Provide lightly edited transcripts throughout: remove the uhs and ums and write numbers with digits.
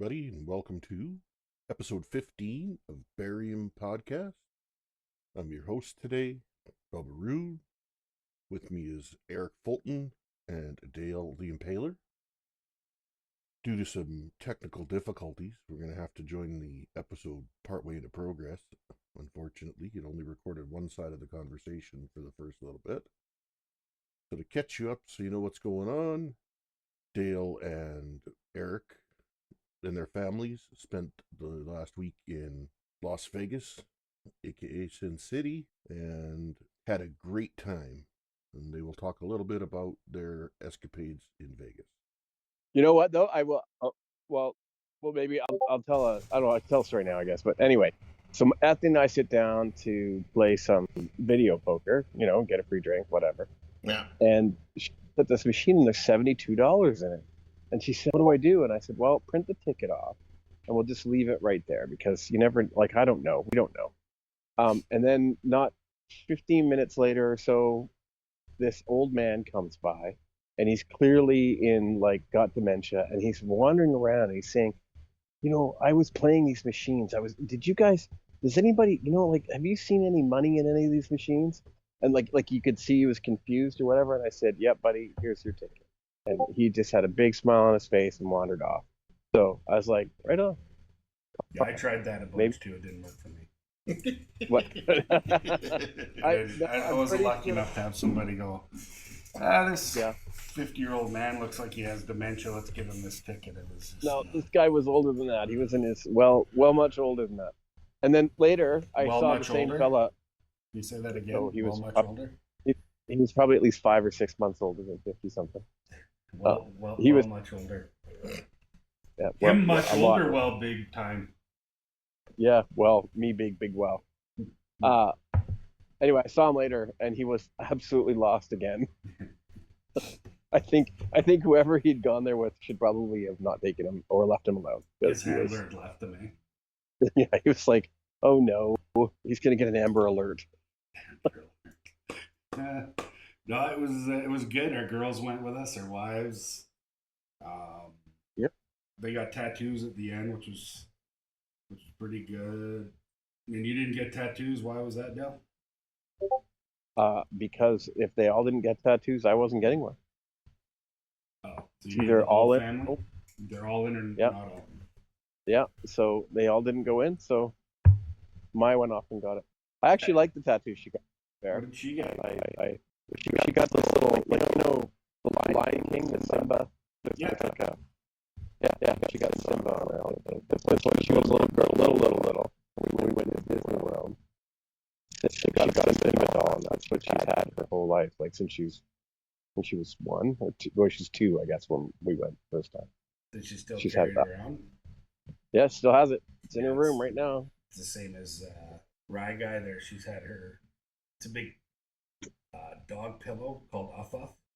everybody, and welcome to episode 15 of Barium Podcast. I'm your host today, Bubba Rude. With me is Eric Fulton and Dale the Impaler. Due to some technical difficulties, we're going to have to join the episode partway into progress. Unfortunately, it only recorded one side of the conversation for the first little bit. So to catch you up so you know what's going on, Dale and Eric and their families spent the last week in Las Vegas, aka Sin City, and had a great time. And they will talk a little bit about their escapades in Vegas. You know what though? I will. Well, maybe I'll tell I don't know. I can tell a story now, I guess. But anyway, so Anthony and I sit down to play some video poker. Get a free drink, whatever. Yeah. And she put this machine and there's $72 in it. And she said, "What do I do?" And I said, "Well, print the ticket off, and we'll just leave it right there because you never I don't know. We don't know." And then not 15 minutes later or so, this old man comes by, and he's clearly got dementia, and he's wandering around and he's saying, "I was playing these machines. Does anybody, have you seen any money in any of these machines?" And like you could see he was confused or whatever. And I said, "Yep, buddy, here's your ticket." And he just had a big smile on his face and wandered off. So I was like, right on. Yeah, I tried that a bunch too. It didn't work for me. What? I wasn't lucky enough to have somebody go, this 50-year-old man looks like he has dementia. Let's give him this ticket. It was just, No, this guy was older than that. He was in his, well much older than that. And then later, I saw the same fella. Can you say that again? So he was much older? He was probably at least 5 or 6 months older than 50-something. He was much older. Yeah, much older, big time. Yeah, me big well. Anyway, I saw him later, and he was absolutely lost again. I think whoever he'd gone there with should probably have not taken him or left him alone. His handler had left him, eh? Yeah, he was like, "Oh no, he's gonna get an Amber Alert." No, it was good. Our girls went with us, our wives. Yep. They got tattoos at the end, which was pretty good. I mean, you didn't get tattoos. Why was that, Dale? Because if they all didn't get tattoos, I wasn't getting one. Oh, so either all in. Family? They're all in or not all? Yeah. So they all didn't go in. So Mai went off and got it. I actually like the tattoo she got there. What did she get? She got this little, the Lion King, the Simba. Yeah. She got Simba on her. This was when she was a little girl, little. We went to Disney World. She got a Simba doll, and that's what she's had her whole life, since she was 1 or 2. Well, she's 2, I guess, when we went first time. Did she still She's carry it had that around? Yeah, she still has it. It's in her room right now. It's the same as Rye Guy there. She's had her. It's a big dog pillow called Uff,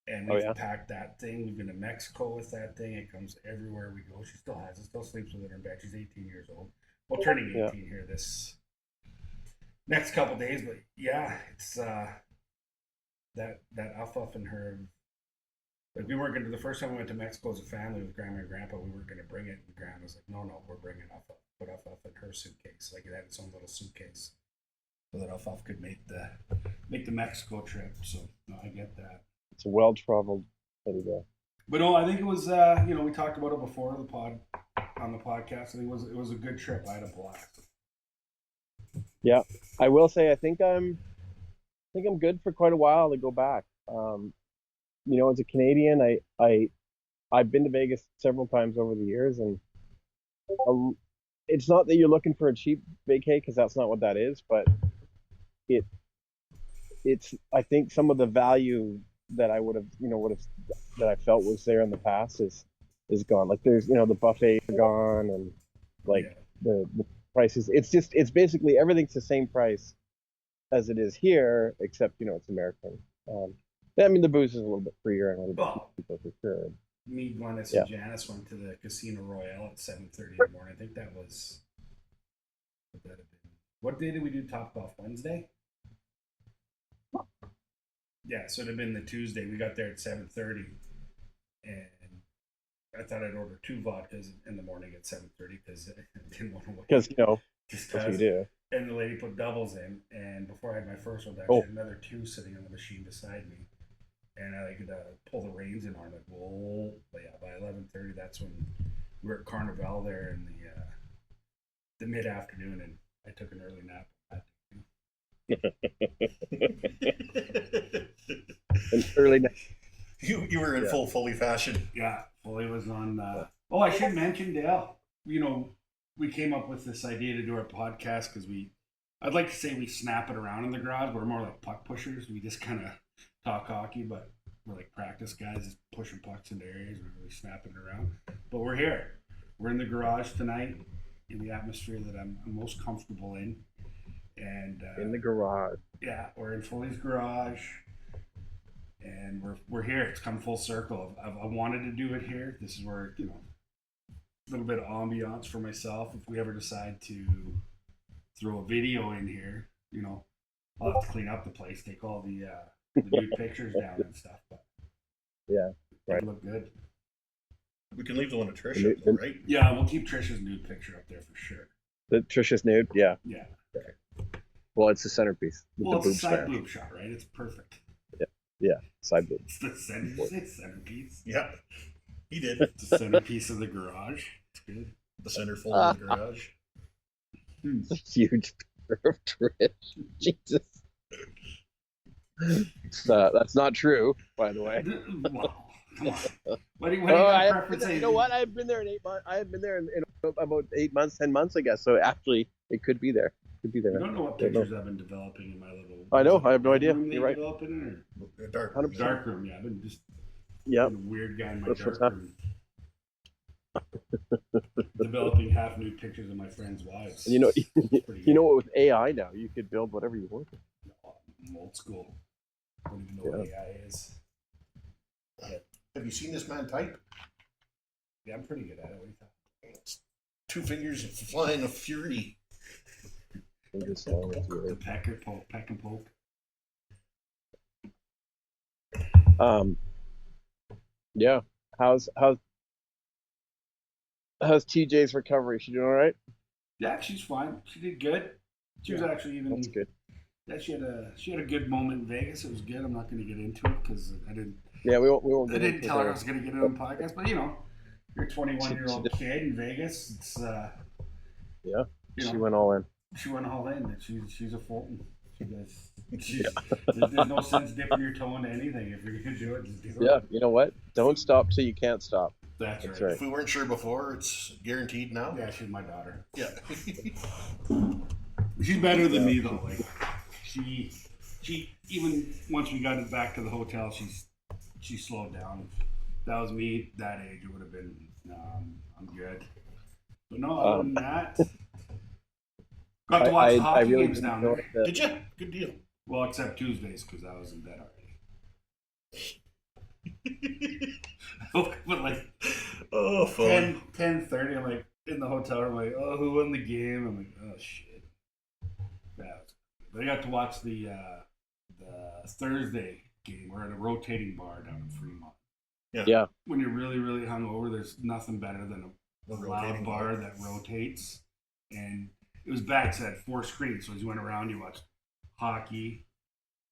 and we've packed that thing. We've been to Mexico with that thing. It comes everywhere we go. She still has it. Still sleeps with it in her bed. She's 18 years old. Well, turning 18 here this next couple days. But yeah, it's that Uff and her. Like, we weren't going to, the first time we went to Mexico as a family with Grandma and Grandpa, we weren't going to bring it. And Grandma was like, no, we're bringing Uff. Put Uff in her suitcase. Like, it had its own little suitcase, so that Uff could make the Mexico trip. So no, I get that. It's a well-traveled teddy bear. But no, I think it was we talked about it before on the podcast. I think it was a good trip. I had a blast. Yeah, I will say I think I'm good for quite a while to go back. As a Canadian, I've been to Vegas several times over the years, and it's not that you're looking for a cheap vacay, because that's not what that is, but it's I think some of the value that I would have that I felt was there in the past is gone. Like, there's the buffets are gone, and the prices. It's basically everything's the same price as it is here, except it's American. I mean, the booze is a little bit freer and a little bit cheaper for sure. Me, Glennis, and Janice went to the Casino Royale at 7:30 in the morning. I think that was what day did we do Top Golf? Wednesday? Yeah, so it'd have been the Tuesday. We got there at 7:30, and I thought I'd order 2 vodkas in the morning at 7:30 because I didn't want to wait. Because Just that's what you because. do. And the lady put doubles in, and before I had my first one, I Oh. had another 2 sitting on the machine beside me, and I could pull the reins in on it. Whoa! But yeah, by 11:30, that's when we were at Carnival there in the mid afternoon, and I took an early nap. An early night. You were in full Foley fashion. Yeah, Foley was on. Oh, I should mention, Dale. We came up with this idea to do our podcast because I'd like to say we snap it around in the garage. We're more like puck pushers. We just kind of talk hockey, but we're like practice guys, just pushing pucks into areas. We're really snapping it around. But we're here. We're in the garage tonight in the atmosphere that I'm most comfortable in. And In the garage. Yeah, we're in Foley's garage. And we're here. It's come full circle. I wanted to do it here. This is where, a little bit of ambiance for myself. If we ever decide to throw a video in here, I'll have to clean up the place, take all the nude pictures down and stuff. But Yeah, right. It'll look good. We can leave the one of Trish, though, right? Yeah, we'll keep Trisha's nude picture up there for sure. The Trisha's nude, yeah. Yeah. Well, it's the centerpiece. Well, the it's a side smash. boob shot, right? It's perfect. Yeah, side boob. It's the centerpiece. Yeah, he did. It's the centerpiece of the garage. It's good. The centerfold of the garage. It's a huge picture of Trish. Jesus. That's not true, by the way. Wow. Come on. What do you got preference? You know what? I've been there in 8 months. I have been there in about 8 months, 10 months, I guess. So actually, it could be there. I don't know what pictures I've been developing in my little. I know. I have no idea. Room You're right. Developing A dark. 100%. Dark room. Yeah, I've been just Yeah. being a weird guy in my That's dark what's room. Developing half nude pictures of my friends' wives. You know, Pretty you know what? With AI now, you could build whatever you want. I'm old school. I don't even know what AI is. Have you seen this man type? Yeah, I'm pretty good at it. What do you think? It's 2 fingers flying of fury. The peck and poke. Yeah. How's TJ's recovery? She doing all right? Yeah, she's fine. She did good. She was actually even. That's good. Yeah, she had a good moment in Vegas. It was good. I'm not going to get into it because I didn't. Yeah, we won't I get didn't into tell her I it. was going to get it on the podcast, but you're a 21-year-old kid in Vegas. It's Yeah, she went all in. She went all in. And she's a Fulton. There's no sense dipping your toe into anything. If you're going to do it, just do it. Yeah, you know what? Don't stop till you can't stop. That's That's right. right. If we weren't sure before, it's guaranteed now. Yeah, she's my daughter. Yeah. She's better than me though. Like she even once we got it back to the hotel, she slowed down. If that was me that age, it would have been I'm good. But no, other than that, got to watch the hockey really games down there. Did you? Good deal. Well, except Tuesdays because I was in bed already. But like Oh, fun. 10:30, I'm like in the hotel room, like, oh, who won the game? I'm like, oh shit. But I got to watch the Thursday game. We're at a rotating bar down in Fremont. Yeah. When you're really, really hungover, there's nothing better than a loud rotating bar that rotates. And it was bad because it had 4 screens. So as you went around, you watched hockey,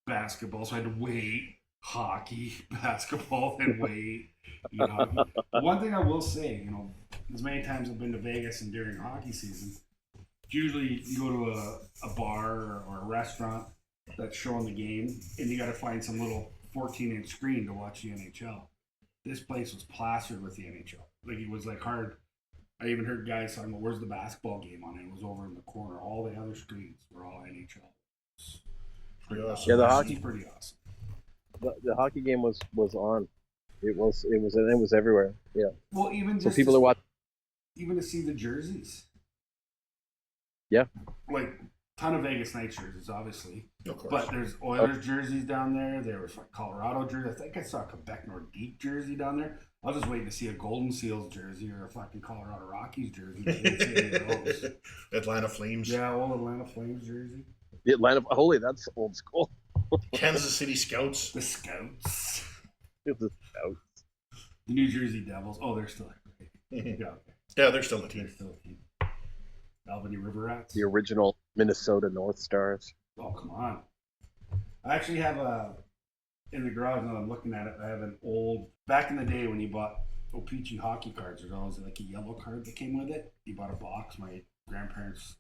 basketball. So I had to wait. Hockey, basketball, then wait. One thing I will say, as many times I've been to Vegas and during hockey season, usually you go to a bar or a restaurant that's showing the game, and you got to find some little 14-inch screen to watch the NHL. This place was plastered with the NHL. Like it was like hard. I even heard guys talking about where's the basketball game on it. It was over in the corner. All the other screens were all NHL. Pretty awesome. Yeah, the This hockey is pretty awesome. the hockey game was on. It was everywhere. Yeah. Well, even So just people are watching. even to see the jerseys. Yeah. Like ton of Vegas Knights jerseys, obviously. Of course. But there's Oilers jerseys down there. There was like Colorado jersey. I think I saw a Quebec Nordique jersey down there. I was just waiting to see a Golden Seals jersey or a fucking Colorado Rockies jersey. I didn't see any of those. Atlanta Flames. Yeah, old Atlanta Flames jersey. The Atlanta. Holy, that's old school. Kansas City Scouts. The Scouts. It's the Scouts. The New Jersey Devils. Oh, they're still right. Mhm. Yeah, okay. Yeah, they're still a They're team. still a team. Albany River Rats. The original Minnesota North Stars. Oh, come on. I actually have in the garage now I'm looking at it, I have an old, back in the day when you bought O-Pee-Chee hockey cards, there's always like a yellow card that came with it. You bought a box. My grandparents,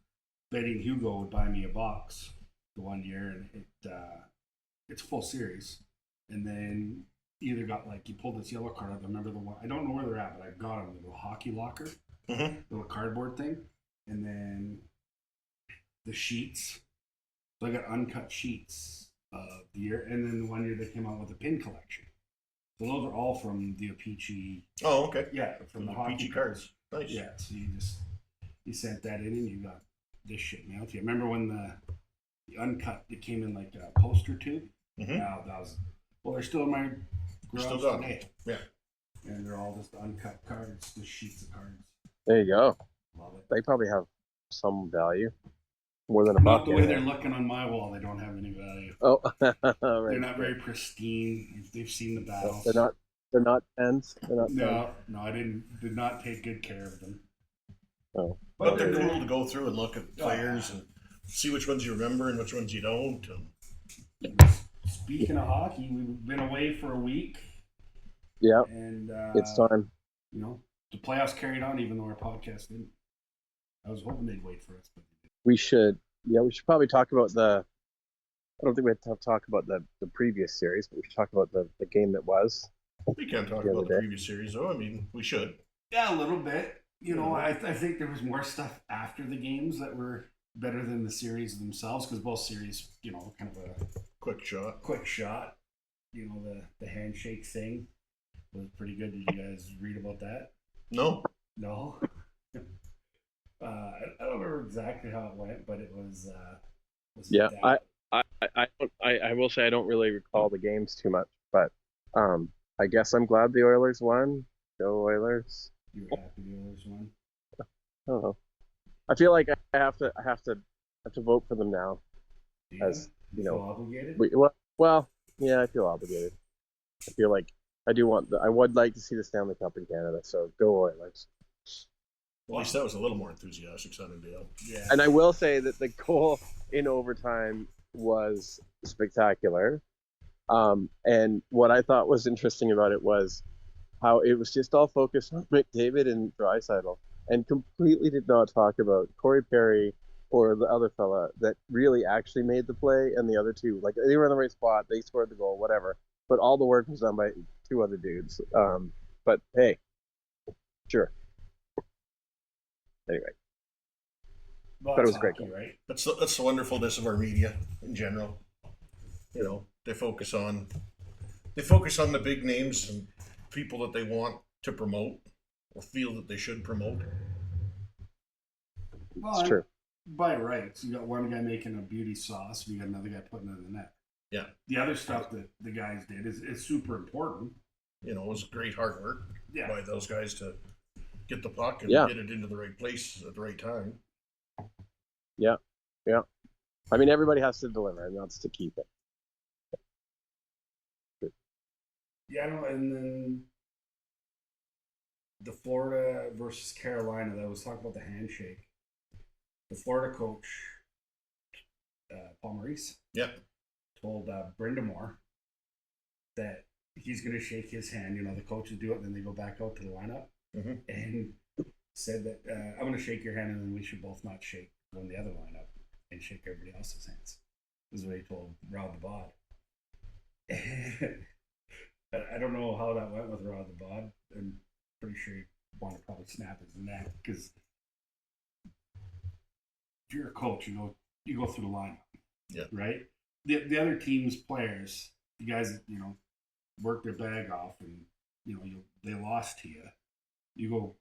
Betty and Hugo, would buy me a box the one year, and it's a full series. And then either got like, you pulled this yellow card out. I remember the one, I don't know where they're at, but I got them, the little hockey locker, little cardboard thing. And then the sheets. So I got uncut sheets of the year, and then the one year they came out with a pin collection. So those are all from the O-Pee-Chee. Oh, okay. Yeah, from the hockey PG cards. Nice. Yeah, so you sent that in, and you got this shit mailed to you. Remember when the uncut, it came in like a poster tube? Mhm. Now that was, well, they're still in my garage Still got today. them. Yeah. And they're all just uncut cards, just sheets of cards. There you go. Love it. They probably have some value. More than a Not buck. the way anyway. they're looking on my wall. They don't have any value. Oh, right. They're not very pristine. They've seen the battles. They're not pens. They're not. No, I did not take good care of them. Oh. But they're cool to go through and look at players and see which ones you remember and which ones you don't. Speaking of hockey, we've been away for a week. Yeah. And It's time. You know, the playoffs carried on even though our podcast didn't. I was hoping they'd wait for us, but We should. Yeah, we should probably talk about I don't think we have to talk about the previous series, but we should talk about the game that was. We can't talk The about other the day. previous series, though. I mean, we should. yeah, a little bit. You know, I think there was more stuff after the games that were better than the series themselves, because both series, you know, kind of a Quick shot. You know, the handshake thing was pretty good. Did you guys read about that? No. No. I don't remember exactly how it went, but it was. Yeah, I will say I don't really recall the games too much, but I guess I'm glad the Oilers won. Go Oilers. You were happy the Oilers won. I don't know. I feel like I have to vote for them now. Yeah. As you know, obligated. Well, yeah, I feel obligated. I feel like I would like to see the Stanley Cup in Canada. So go Oilers. At least that was a little more enthusiastic sounding deal. Yeah. And I will say that the goal in overtime was spectacular. And what I thought was interesting about it was how it was just all focused on McDavid and Draisaitl, and completely did not talk about Corey Perry or the other fella that really actually made the play, and the other two. Like, they were in the right spot, they scored the goal, whatever. But all the work was done by two other dudes. But hey, sure. Anyway, Well, but it was that's a great hockey, goal. right? That's the wonderfulness of our media in general. You know, they focus on the big names and people that they want to promote or feel that they should promote. Well, It's true. By rights, you got one guy making a beauty sauce, and you got another guy putting it in the net. Yeah. The other stuff that the guys did is super important. You know, it was great hard work Yeah. by those guys to get the puck and Yeah. get it into the right place at the right time. Yeah. I mean, everybody has to deliver, and that's to keep it. Yeah, I don't know, and then the Florida versus Carolina, that was talking about the handshake. The Florida coach, Paul Maurice, told Brindamore that he's going to shake his hand. You know, the coaches do it, and then they go back out to the lineup, and said that I'm going to shake your hand, and then we should both not shake on the other lineup and shake everybody else's hands. This is what he told Rod the Bod. I don't know how that went with Rod the Bod. I'm pretty sure he wanted to probably snap his neck, because if you're a coach, you go through the lineup. Yeah. Right? The other team's players, the guys that, you know, work their bag off and, you know, they lost to you. You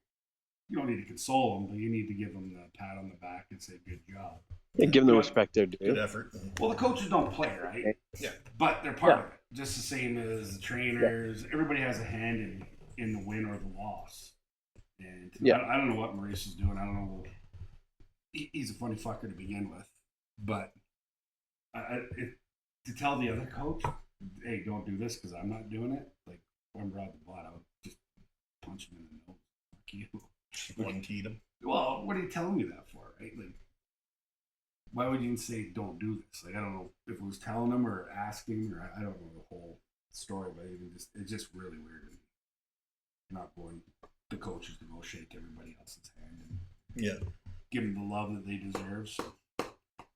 don't need to console them, but you need to give them the pat on the back and say, good job. Yeah, give them the respect they're due. Good effort. Well, the coaches don't play, right? Yeah. But they're part of it. Just the same as the trainers. Everybody has a hand in the win or the loss. And I don't know what Maurice is doing. I don't know. He's a funny fucker to begin with. But to tell the other coach, hey, don't do this because I'm not doing it, like, I'm Rod the Bot, I would just punch him in the nose. Fuck you. One teed him. Well, what are you telling me that for, right? Like, why would you even say don't do this? Like, I don't know if it was telling him or asking, or I don't know the whole story, but it's just really weird to me. Not going the coaches to go shake everybody else's hand and give them the love that they deserve. So.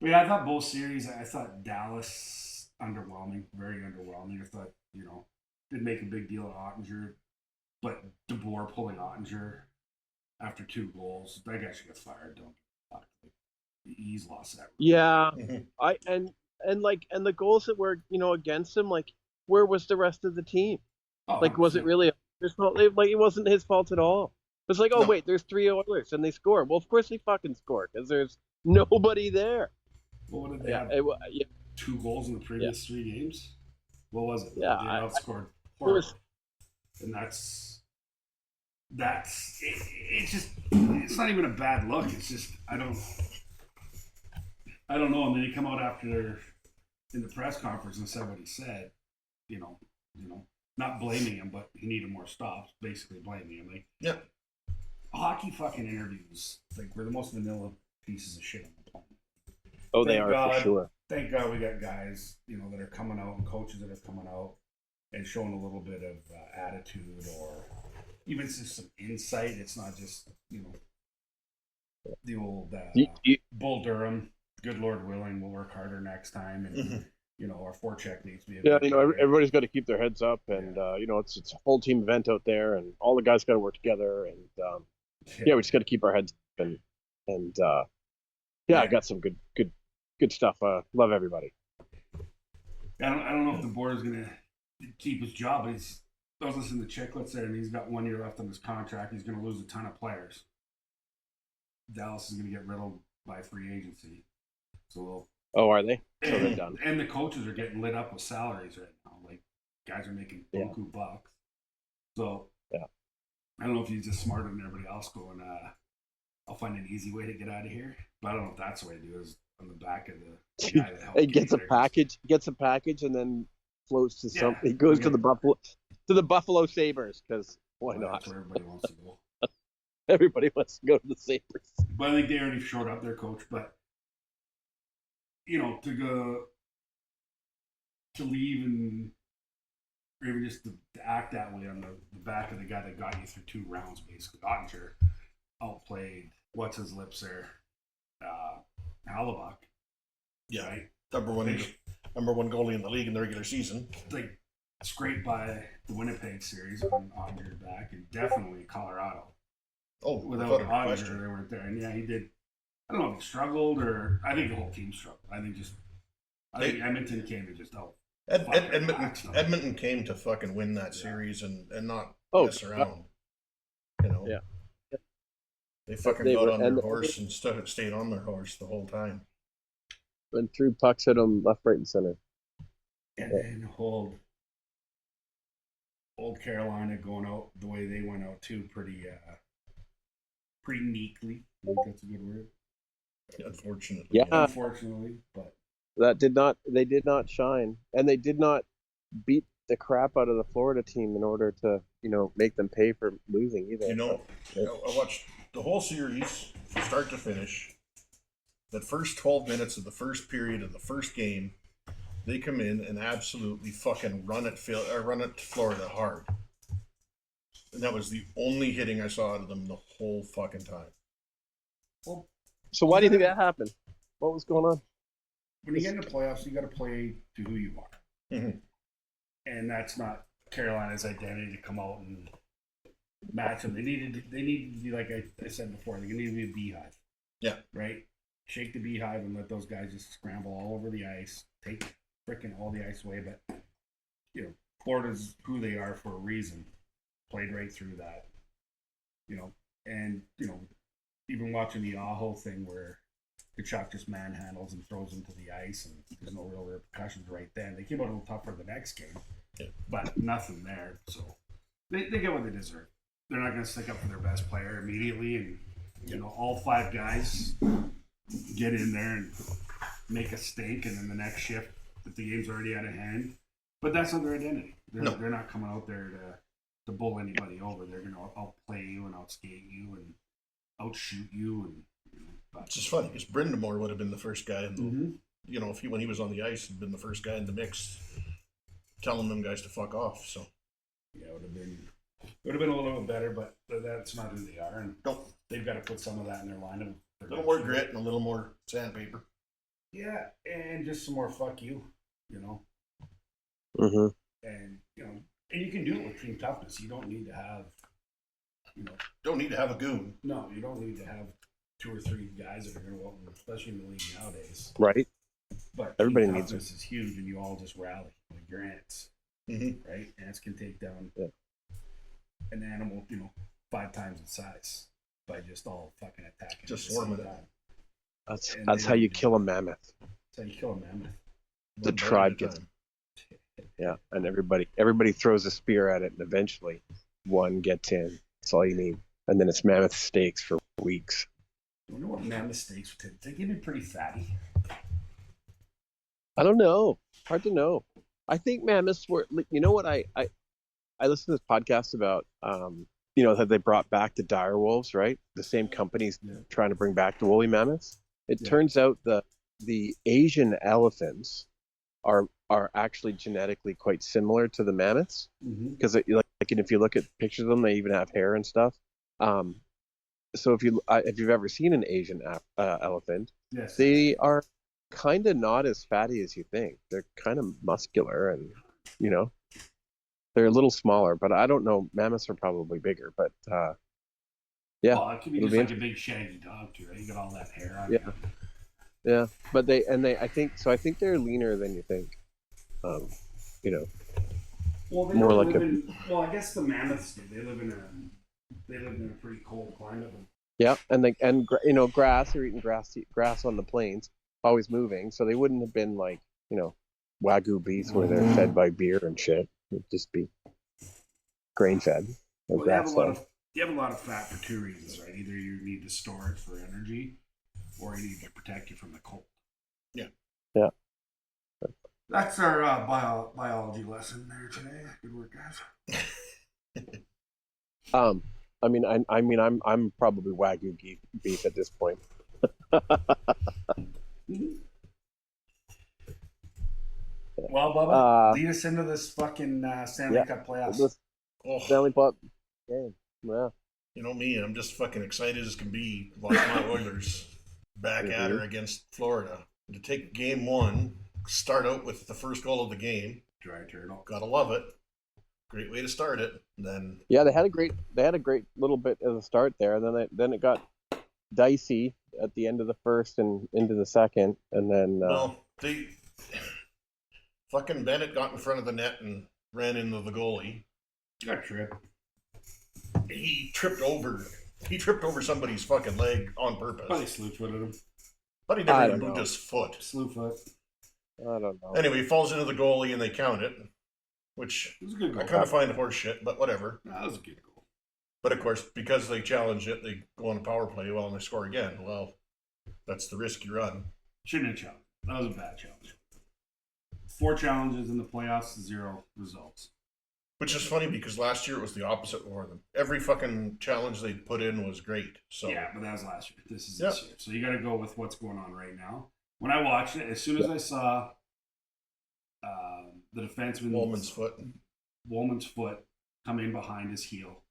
But yeah, I thought both series. I thought Dallas underwhelming, very underwhelming. I thought did make a big deal of Ottinger, but DeBoer pulling Ottinger after 2 goals, that guy should get fired. Don't get fucked. He's lost that. Yeah, and the goals that were against him, like where was the rest of the team? Oh, like, was it really his fault? Like, it wasn't his fault at all. It's like, oh wait, there's 3 Oilers and they score. Well, of course they fucking score because there's nobody there. Well, what did they have? 2 goals in the previous 3 games. What was it? Yeah, they outscored horribly. And that's it's not even a bad look. It's just I don't know. And then he come out after in the press conference and said what he said. Not blaming him, but he needed more stops. Basically blaming him. Like, hockey fucking interviews we're the most vanilla pieces of shit on the planet. Oh, they are for sure. Thank God we got guys that are coming out and coaches that are coming out and showing a little bit of attitude or even just some insight. It's not just the old Bull Durham. Good Lord willing, we'll work harder next time, and our forecheck needs to be. Everybody's got to keep their heads up, and it's a whole team event out there, and all the guys got to work together, and we just got to keep our heads up, and I got some good stuff. Love everybody. I don't know if the board is gonna keep his job, but I was listening to Chicklets there, and he's got 1 year left on his contract. He's going to lose a ton of players. Dallas is going to get riddled by free agency. So, are they? So they're done. And the coaches are getting lit up with salaries right now. Like, guys are making buku bucks. So, I don't know if he's just smarter than everybody else going, I'll find an easy way to get out of here. But I don't know if that's the way to do it, is on the back of the guy that helped. He gets a package, and then floats to something. He goes to the Buffalo Sabres, because why not? That's where everybody wants to go. Everybody wants to go to the Sabres. But I think they already showed up their coach. But to go to leave and or even just to act that way on the back of the guy that got you through 2 rounds, basically. Ottinger outplayed what's his lips there, Hallebuck. Yeah, right? number one goalie in the league in the regular season. Like, scraped by the Winnipeg series on Ottinger back, and definitely Colorado. Oh, without Ottinger, they weren't there. And he did. I don't know if he struggled, or I think the whole team struggled. I think Edmonton came to just Edmonton came to fucking win that series and not mess around. Yeah. They fucking got on their horse and stayed on their horse the whole time. And threw pucks at them left, right, and center. And then old Carolina going out the way they went out too, pretty meekly. I think that's a good word. Unfortunately. Yeah. Unfortunately, but they did not shine, and they did not beat the crap out of the Florida team in order to make them pay for losing either. I watched the whole series from start to finish. That first 12 minutes of the first period of the first game, they come in and absolutely fucking run at Florida hard. And that was the only hitting I saw out of them the whole fucking time. Well, so why do you think that happened? What was going on? When you get into playoffs, you got to play to who you are. Mm-hmm. And that's not Carolina's identity to come out and match them. They needed to be, like I said before, they needed to be a beehive. Yeah. Right? Shake the beehive and let those guys just scramble all over the ice, take freaking all the ice away. But, Florida's who they are for a reason. Played right through that. And, even watching the Aho thing where Kachuk just manhandles and throws him to the ice and there's no real repercussions right then. They came out a little tougher the next game, but nothing there. So they get what they deserve. They're not going to stick up for their best player immediately, and all 5 guys get in there and make a stink, and then the next shift, if the game's already out of hand. But that's not their identity. They're not coming out there to bull anybody over. They're going to outplay you and outskate you and outshoot you. And but, it's just funny because Brindamore would have been the first guy in the, mm-hmm. you know, when he was on the ice, had been the first guy in the mix, telling them guys to fuck off. So yeah, it would have been a little bit better, but that's not who they are, and they've got to put some of that in their lineup. A little more grit and a little more sandpaper. Yeah, and just some more fuck you, you know. Mm-hmm. And you know, and you can do it with team toughness. You don't need to have, you know, don't need to have a goon. No, you don't need to have 2 or 3 guys that are going to go, especially in the league nowadays. Right. But everybody team needs toughness is huge, and you all just rally like your ants, right? Ants can take down an animal, you know, 5 times its size by just all fucking attacking. Just swarming it. That's how you kill a mammoth. That's how you kill a mammoth. The tribe gets. Yeah, and everybody throws a spear at it, and eventually one gets in. That's all you need, and then it's mammoth steaks for weeks. I wonder what mammoth steaks would take. They can be pretty fatty. I don't know. Hard to know. I think mammoths were. You know what? I listened to this podcast about you know, that they brought back the dire wolves, right? The same company's trying to bring back the woolly mammoths. It turns out the Asian elephants are actually genetically quite similar to the mammoths, because like if you look at pictures of them, they even have hair and stuff. So if you've ever seen an Asian elephant, they are kind of not as fatty as you think. They're kind of muscular, and you know, they're a little smaller. But I don't know. Mammoths are probably bigger, but yeah. Well, it could be just like a big shaggy dog too, right? You got all that hair on you. Yeah, but I think they're leaner than you think. You know, well, they more like well, I guess the mammoths do. They live in a pretty cold climate. Yeah, and you know, grass. They're eating grass on the plains, always moving. So they wouldn't have been like, you know, Wagyu beef where they're fed by beer and shit. It'd just be grain fed. Well, you have a lot of fat for 2 reasons, right? Either you need to store it for energy, or you need to protect you from the cold. Yeah. That's our biology lesson there today. Good work, guys. I mean, I'm probably Wagyu beef at this point. Well, Bubba, lead us into this fucking Stanley Cup playoffs. Stanley Cup game. Yeah. You know me, I'm just fucking excited as can be to watch my Oilers back at her against Florida. To take game 1, start out with the first goal of the game. Dry turtle. Gotta love it. Great way to start it. And then they had a great little bit at the start there, and then it got dicey at the end of the first and into the second, and then fucking Bennett got in front of the net and ran into the goalie. Got tripped. He tripped over somebody's fucking leg on purpose. Probably slew-footed him. But he never even moved his foot. Slew foot. I don't know. Anyway, he falls into the goalie and they count it, which it was a good goal. I kind of find horseshit, but whatever. No, that was a good goal. But of course, because they challenge it, they go on a power play, and they score again. Well, that's the risk you run. Shouldn't have challenged. That was a bad challenge. 4 challenges in the playoffs, 0 results. Which is funny because last year it was the opposite for them. Every fucking challenge they put in was great. So yeah, but that was last year. This is this year. So you got to go with what's going on right now. When I watched it, as soon as I saw the defenseman Woolman's foot come in behind his heel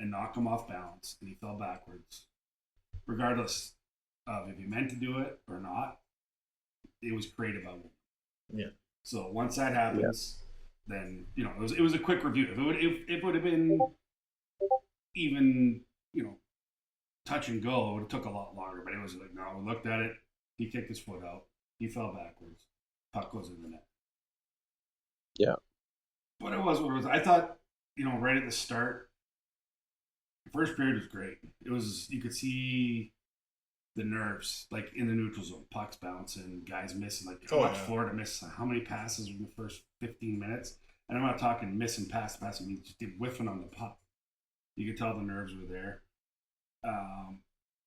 and knock him off balance, and he fell backwards, regardless of if he meant to do it or not, it was creative of him. Yeah. So once that happens, then you know it was a quick review. If it would have been even touch and go, it would have took a lot longer. But it was like, no, we looked at it. He kicked his foot out. He fell backwards. Puck goes in the net. Yeah. But it was what it was. I thought, right at the start, the first period was great. It was, you could see the nerves, like in the neutral zone, pucks bouncing, guys missing. Like, Florida missed how many passes in the first 15 minutes? And I'm not talking missing pass. I mean, just whiffing on the puck. You could tell the nerves were there.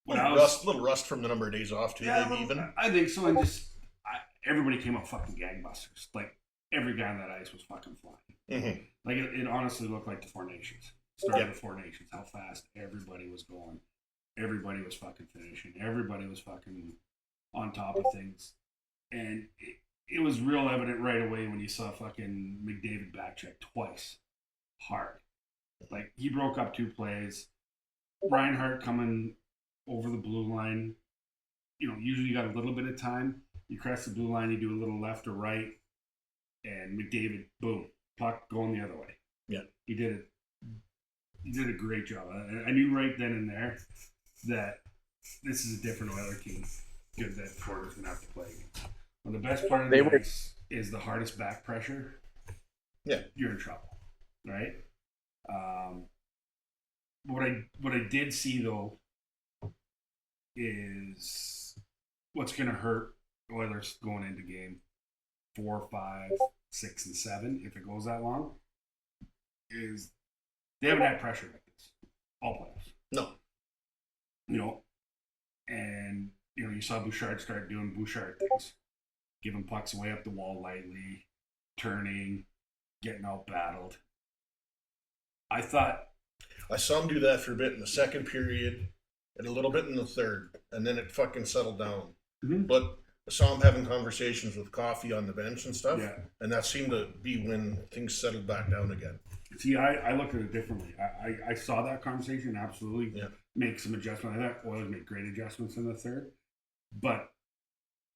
Little rust from the number of days off, too, maybe even. I think so. And just everybody came up fucking gangbusters. Like, every guy on that ice was fucking flying. Mm-hmm. Like it honestly looked like the Four Nations. Started the Four Nations. How fast everybody was going. Everybody was fucking finishing. Everybody was fucking on top of things. And it was real evident right away when you saw fucking McDavid backcheck twice. Hard. Like, he broke up 2 plays. Reinhardt coming over the blue line. You know, usually you got a little bit of time. You crest the blue line, you do a little left or right. And McDavid, boom, puck going the other way. Yeah. He did it. He did a great job. I knew right then and there that this is a different Oilers team that Florida's going to have to play against. Well, the best part of the ice is the hardest back pressure. Yeah. You're in trouble, right? What I did see, though, is what's going to hurt Oilers going into game 4, 5, 6, and 7, if it goes that long, is they haven't had pressure like this all playoffs. No. You know, and you saw Bouchard start doing Bouchard things, giving pucks away up the wall lightly, turning, getting out battled. I saw him do that for a bit in the second period and a little bit in the third, and then it fucking settled down. Mm-hmm. But I saw him having conversations with Coffey on the bench and stuff, and that seemed to be when things settled back down again. See, I looked at it differently. I saw that conversation absolutely make some adjustments. I thought Oilers made great adjustments in the third. But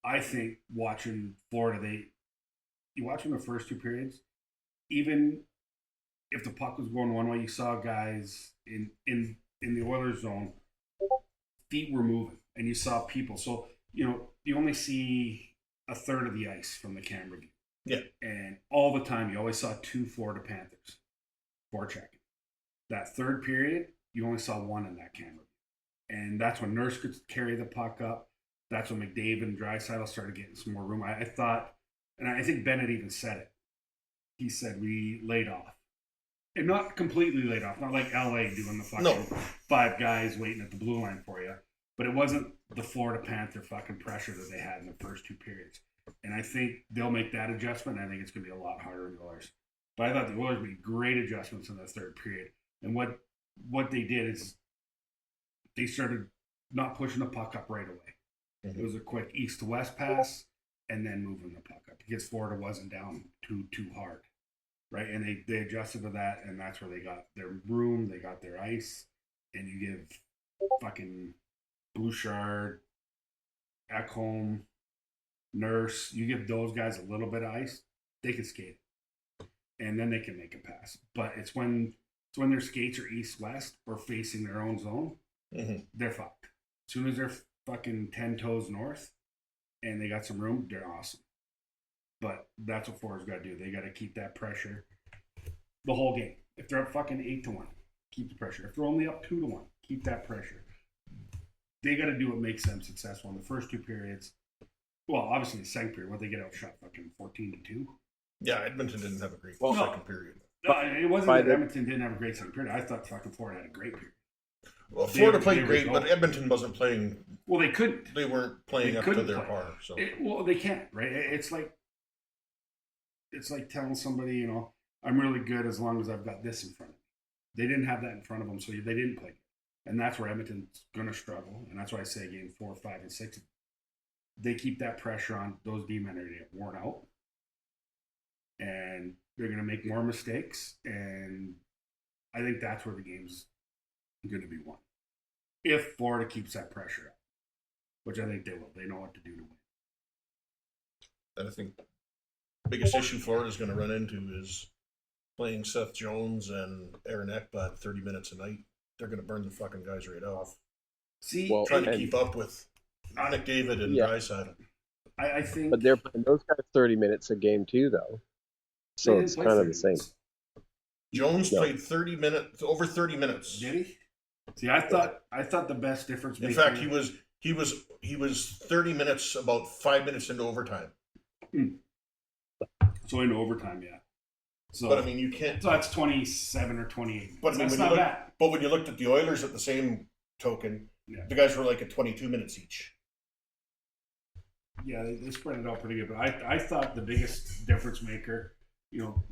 I think watching Florida, you watch them the first 2 periods, even if the puck was going one way, you saw guys in the Oilers zone, feet were moving, and you saw people. So, you only see a third of the ice from the camera view. Yeah. And all the time, you always saw 2 Florida Panthers forechecking. That third period, you only saw 1 in that camera view. And that's when Nurse could carry the puck up. That's when McDavid and Draisaitl started getting some more room. I thought, and I think Bennett even said it. He said we laid off. And not completely laid off. Not like LA doing the fucking 5 guys waiting at the blue line for you. But it wasn't the Florida Panther fucking pressure that they had in the first 2 periods. And I think they'll make that adjustment. I think it's going to be a lot harder in the Oilers. But I thought the Oilers made great adjustments in the third period. And what they did is they started not pushing the puck up right away. Mm-hmm. It was a quick east to west pass and then moving the puck up because Florida wasn't down too hard. Right? And they adjusted to that, and that's where they got their room, they got their ice, and you give fucking Bouchard, Ekholm, Nurse, you give those guys a little bit of ice, they can skate. And then they can make a pass. But it's when their skates are east-west or facing their own zone, they're fucked. As soon as they're fucking 10 toes north and they got some room, they're awesome. But that's what Florida's got to do. They got to keep that pressure the whole game. If they're up fucking 8-1, keep the pressure. If they're only up 2-1, keep that pressure. They got to do what makes them successful in the first 2 periods. Well, obviously the second period, they get outshot fucking 14-2. Yeah, Edmonton didn't have a great second period. No, it wasn't that Edmonton didn't have a great second period. I thought fucking Florida had a great period. Well, Florida played great, but Edmonton wasn't playing. Well, they couldn't. They weren't playing up to their par. So they can't, right? It's like telling somebody, I'm really good as long as I've got this in front of me. They didn't have that in front of them, so they didn't play. And that's where Edmonton's going to struggle. And that's why I say game 4, 5, and 6. They keep that pressure on. Those D-men are going to get worn out. And they're going to make more mistakes. And I think that's where the game's going to be won. If Florida keeps that pressure up, which I think they will. They know what to do to win. And I think the biggest issue Florida's going to run into is playing Seth Jones and Aaron Ekblad 30 minutes a night. They're going to burn the fucking guys right off. Trying to keep up with McDavid and Draisaitl. I think, but they're playing those guys 30 minutes a game too, though. So it's kind of the same. Jones played 30 minutes, over 30 minutes. Did he? See, I thought the best difference. In fact, he was 30 minutes, about 5 minutes into overtime. So into overtime, yeah. So, but I mean, you can't. So that's 27 or 28. But that's not bad. But when you looked at the Oilers at the same token, the guys were like at 22 minutes each. Yeah, they spread it out pretty good. But I thought the biggest difference maker,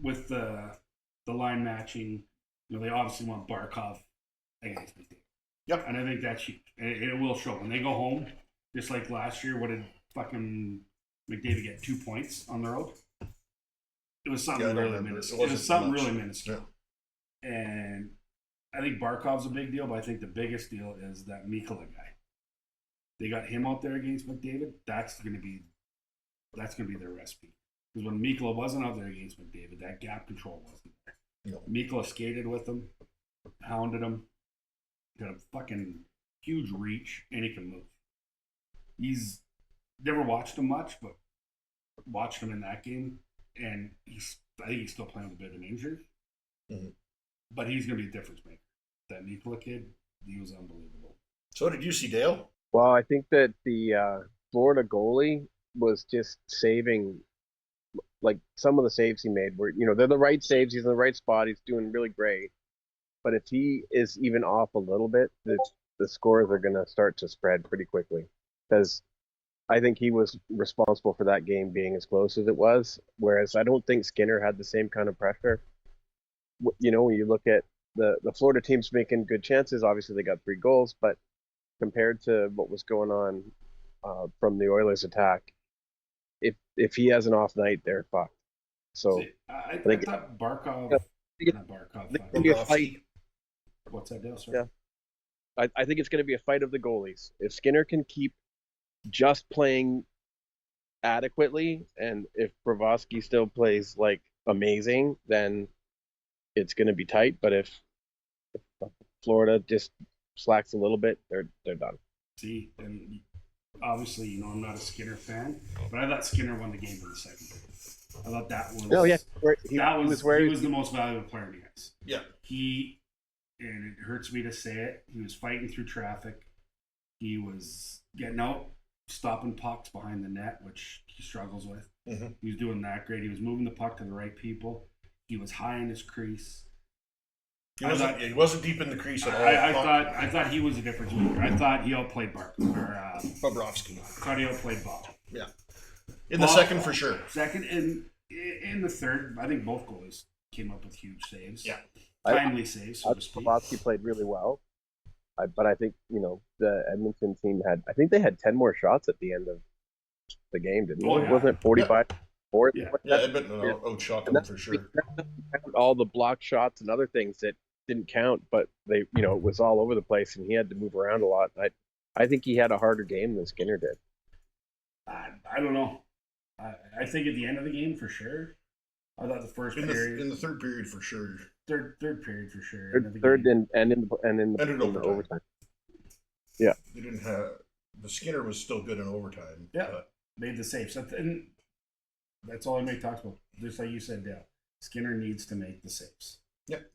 with the line matching, they obviously want Barkov against McDavid. Yep. And I think that's huge. And it will show. When they go home, just like last year, what did fucking McDavid get? 2 points on the road? It was something really minuscule. It was something really minuscule. Yeah. And I think Barkov's a big deal, but I think the biggest deal is that Mikkola guy. They got him out there against McDavid. That's gonna be their recipe. Because when Mikkola wasn't out there against McDavid, that gap control wasn't there. No. Mikkola skated with him, hounded him, got a fucking huge reach, and he can move. He's never watched him much, but watched him in that game, and I think he's still playing with a bit of an injury. Mm-hmm. But he's going to be a difference maker. That Mikkola kid, he was unbelievable. So did you see Dale? Well, I think that the Florida goalie was just saving, like some of the saves he made were, they're the right saves. He's in the right spot. He's doing really great. But if he is even off a little bit, the scores are going to start to spread pretty quickly. Because I think he was responsible for that game being as close as it was. Whereas I don't think Skinner had the same kind of pressure. When you look at the Florida team's making good chances, obviously they got 3 goals, but compared to what was going on from the Oilers attack, if he has an off night, they're fucked. So I thought Barkov, not Barkov. It's gonna be a fight. What's that deal, sir? Yeah, I think it's going to be a fight of the goalies. If Skinner can keep just playing adequately, and if Brovsky still plays like amazing, then it's going to be tight. But if Florida just slacks a little bit, they're done. See, and obviously, I'm not a Skinner fan, but I thought Skinner won the game in the second period. I thought that was he was the most valuable player in the ice. Yeah, and it hurts me to say it, he was fighting through traffic. He was getting out, stopping pucks behind the net, which he struggles with. Mm-hmm. He was doing that great. He was moving the puck to the right people. He was high in his crease. He wasn't deep in the crease at all. I thought he was a difference maker. I thought he outplayed Bobrovsky. I thought he outplayed Bob. Yeah. In the second, for sure. Second, and in the third, I think both goalies came up with huge saves. Yeah. Timely saves, so to speak. Bobrovsky played really well. But I think, the Edmonton team they had 10 more shots at the end of the game, didn't they? Yeah. Wasn't it 45? Yeah. 4? Yeah, Edmonton outshot them for sure. All the block shots and other things that didn't count, but they, it was all over the place, and he had to move around a lot. I think he had a harder game than Skinner did. I don't know. I think at the end of the game, for sure. I thought the first period. In the third period, for sure. Third period, for sure. Third and in the overtime. Yeah. They didn't have. The Skinner was still good in overtime. Yeah. Made the saves. And that's all I make talks about. Just like you said, Dale. Skinner needs to make the saves. Yep.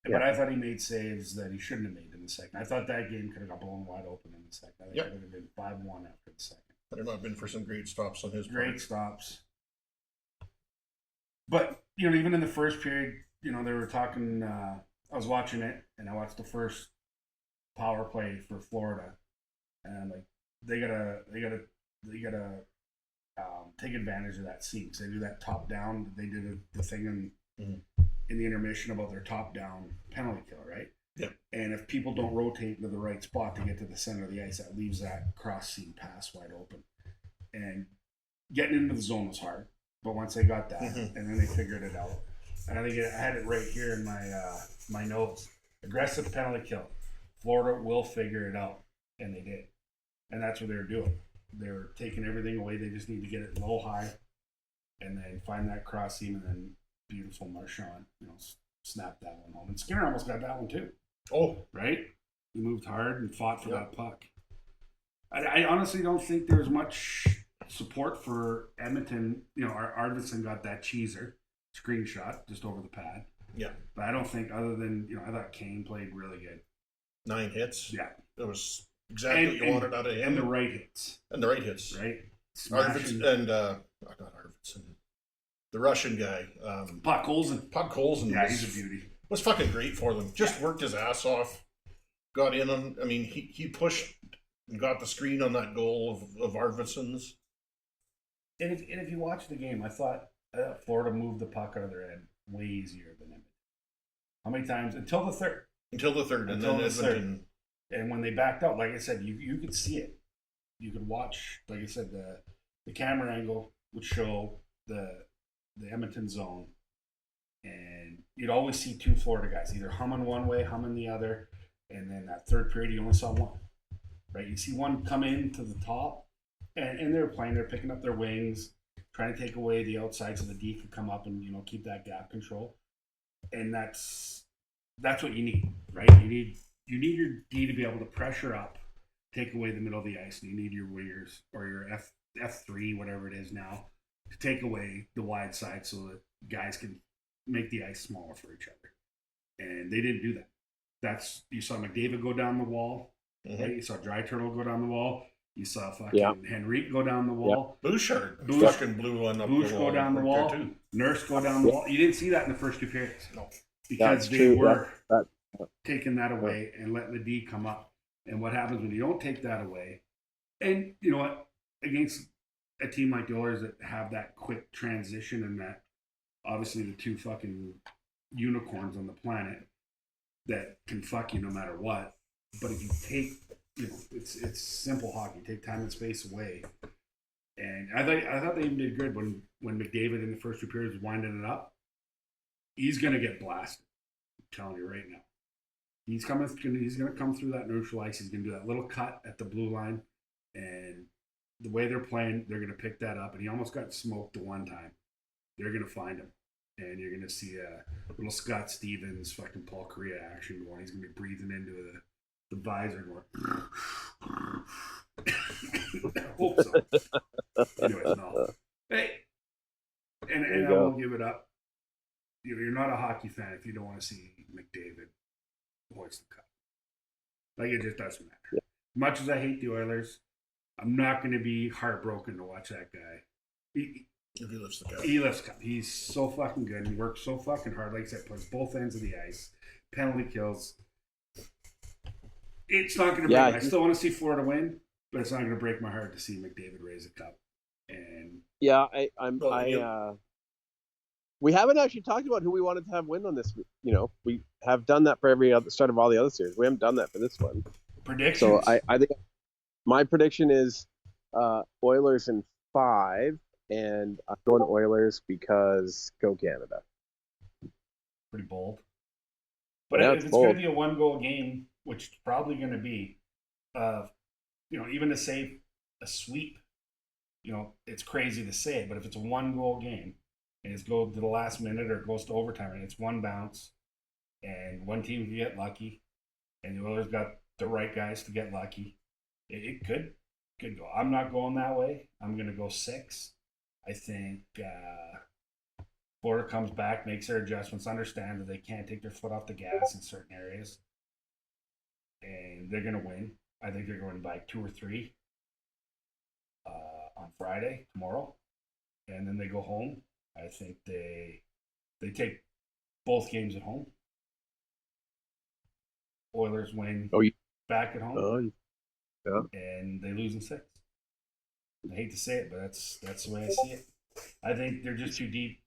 But I thought he made saves that he shouldn't have made in the second. I thought that game could have got blown wide open in the second. I think it would have been 5-1 after the second. Had it not been for some great stops on his part. Great stops. But, even in the first period, they were talking, I was watching it, and I watched the first power play for Florida. And, they gotta take advantage of that seam. Because they do that top-down. They did the thing in the intermission about their top-down penalty kill, right? Yep. And if people don't rotate into the right spot to get to the center of the ice, that leaves that cross-seam pass wide open. And getting into the zone was hard. But once they got that, and then they figured it out. And I think I had it right here in my notes. Aggressive penalty kill. Florida will figure it out. And they did. And that's what they were doing. They were taking everything away. They just need to get it low, high, and then find that cross seam, and then beautiful Marchand, snap that one home. And Skinner almost got that one too. Oh. Right? He moved hard and fought for that puck. I honestly don't think there was much support for Edmonton. Arvidsson got that cheeser screenshot just over the pad. Yeah. But I don't think, other than, I thought Kane played really good. 9 hits. Yeah. It was exactly what you wanted out of him. And the right hits. Right? Smashing. Arvidsson, not Arvidsson. The Russian guy. Podkolzin. Yeah, he's a beauty. Was fucking great for them. Just worked his ass off. Got in on, he pushed and got the screen on that goal of Arvidsson's. And if you watch the game, I thought Florida moved the puck out of their end way easier than Edmonton. How many times until the third? Until the third, and then Edmonton. And when they backed out, like I said, you could see it. You could watch, like I said, the camera angle would show the Edmonton zone, and you'd always see two Florida guys either humming one way, humming the other, and then that third period you only saw one. Right, you see one come in to the top, and they're playing. They're picking up their wings, trying to take away the outside so the D could come up and keep that gap control. And that's what you need, right? You need your D to be able to pressure up, take away the middle of the ice, and you need your wingers or your F3, whatever it is now, to take away the wide side so that guys can make the ice smaller for each other. And they didn't do that. You saw McDavid go down the wall. Mm-hmm. Right? You saw Dry Turtle go down the wall. You saw fucking Henrique go down the wall. Bouchard fucking blew one up the wall. Bouch go down the wall. Too. Nurse go down the wall. You didn't see that in the first two periods. No. Because they were taking that away and letting the D come up. And what happens when you don't take that away? And you know what? Against a team like the Oilers that have that quick transition and that obviously the two fucking unicorns on the planet that can fuck you no matter what. But if you take, it's simple hockey. Take time and space away, and I thought they even did good when McDavid in the first two periods was winding it up. He's gonna get blasted. I'm telling you right now. He's gonna come through that neutral ice. He's gonna do that little cut at the blue line, and the way they're playing, they're gonna pick that up. And he almost got smoked the one time. They're gonna find him, and you're gonna see a little Scott Stevens, fucking Paul Kariya action going. He's gonna be breathing into the visor going. I hope so. Anyways, no. Hey, and I will give it up. You're not a hockey fan if you don't want to see McDavid hoist the cup. Like, it just doesn't matter. Yeah. Much as I hate the Oilers, I'm not going to be heartbroken to watch that guy. If he lifts the cup. He lifts the cup. He's so fucking good. He works so fucking hard. Like I said, plays both ends of the ice. Penalty kills. It's not going to break. I still want to see Florida win, but it's not going to break my heart to see McDavid raise a cup. And we haven't actually talked about who we wanted to have win on this. We have done that for every other start of all the other series. We haven't done that for this one. Predictions. So I think my prediction is Oilers in 5, and I'm going Oilers because go Canada. Pretty bold. But if it's going to be a 1-goal game, which it's probably going to be, even to say a sweep, it's crazy to say it, but if it's a 1-goal game and it's go to the last minute or it goes to overtime and it's one bounce and one team can get lucky and the Oilers got the right guys to get lucky, it could go. I'm not going that way. I'm going to go 6. I think Florida comes back, makes their adjustments, understand that they can't take their foot off the gas in certain areas, and they're going to win. I think they're going by 2 or 3 on Friday, tomorrow, and then they go home. I think they take both games at home. Oilers win back at home, and they lose in 6. I hate to say it, but that's the way I see it. I think they're just too deep.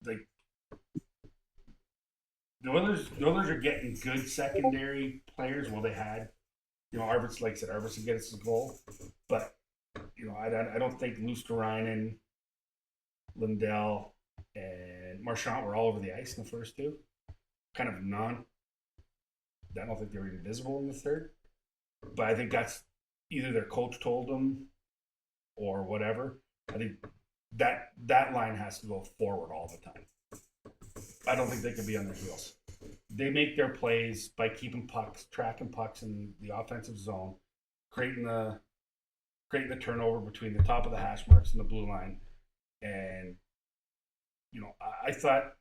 Like the Oilers are getting good secondary players. Well, they had, Arvidsson, like I said, Arvidsson gets his goal, but I don't think Luosterainen, Lindell, and Marchand were all over the ice in the first 2. Kind of none. I don't think they were even visible in the third, but I think that's either their coach told them or whatever. I think that line has to go forward all the time. I don't think they can be on their heels. They make their plays by keeping pucks, tracking pucks in the offensive zone, creating the turnover between the top of the hash marks and the blue line. And I thought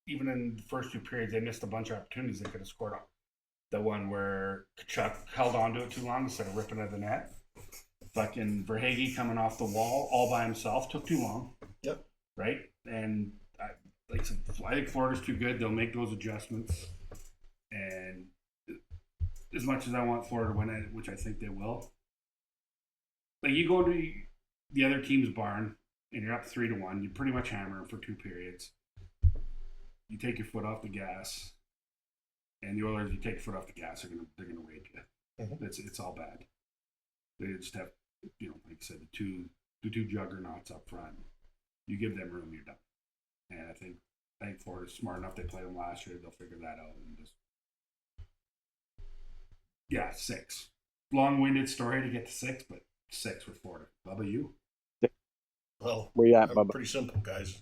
even in the first 2 periods they missed a bunch of opportunities they could have scored on. The one where Kachuk held on to it too long instead of ripping at the net. Fucking Verhaeghe coming off the wall all by himself took too long. Yep. Right? And I think Florida's too good. They'll make those adjustments. And as much as I want Florida to win it, which I think they will, like you go to the other team's barn and you're up 3-1, you pretty much hammer them for 2 periods. You take your foot off the gas, and the Oilers, you take your foot off the gas, they're gonna wage you. Mm-hmm. It's all bad. They just have, like I said, the two juggernauts up front. You give them room, you're done. And I think Florida's smart enough. They played them last year. They'll figure that out and just 6. Long-winded story to get to 6, but 6 with Florida. Bubba, you? Well, where you at, I'm Bubba? Pretty simple, guys.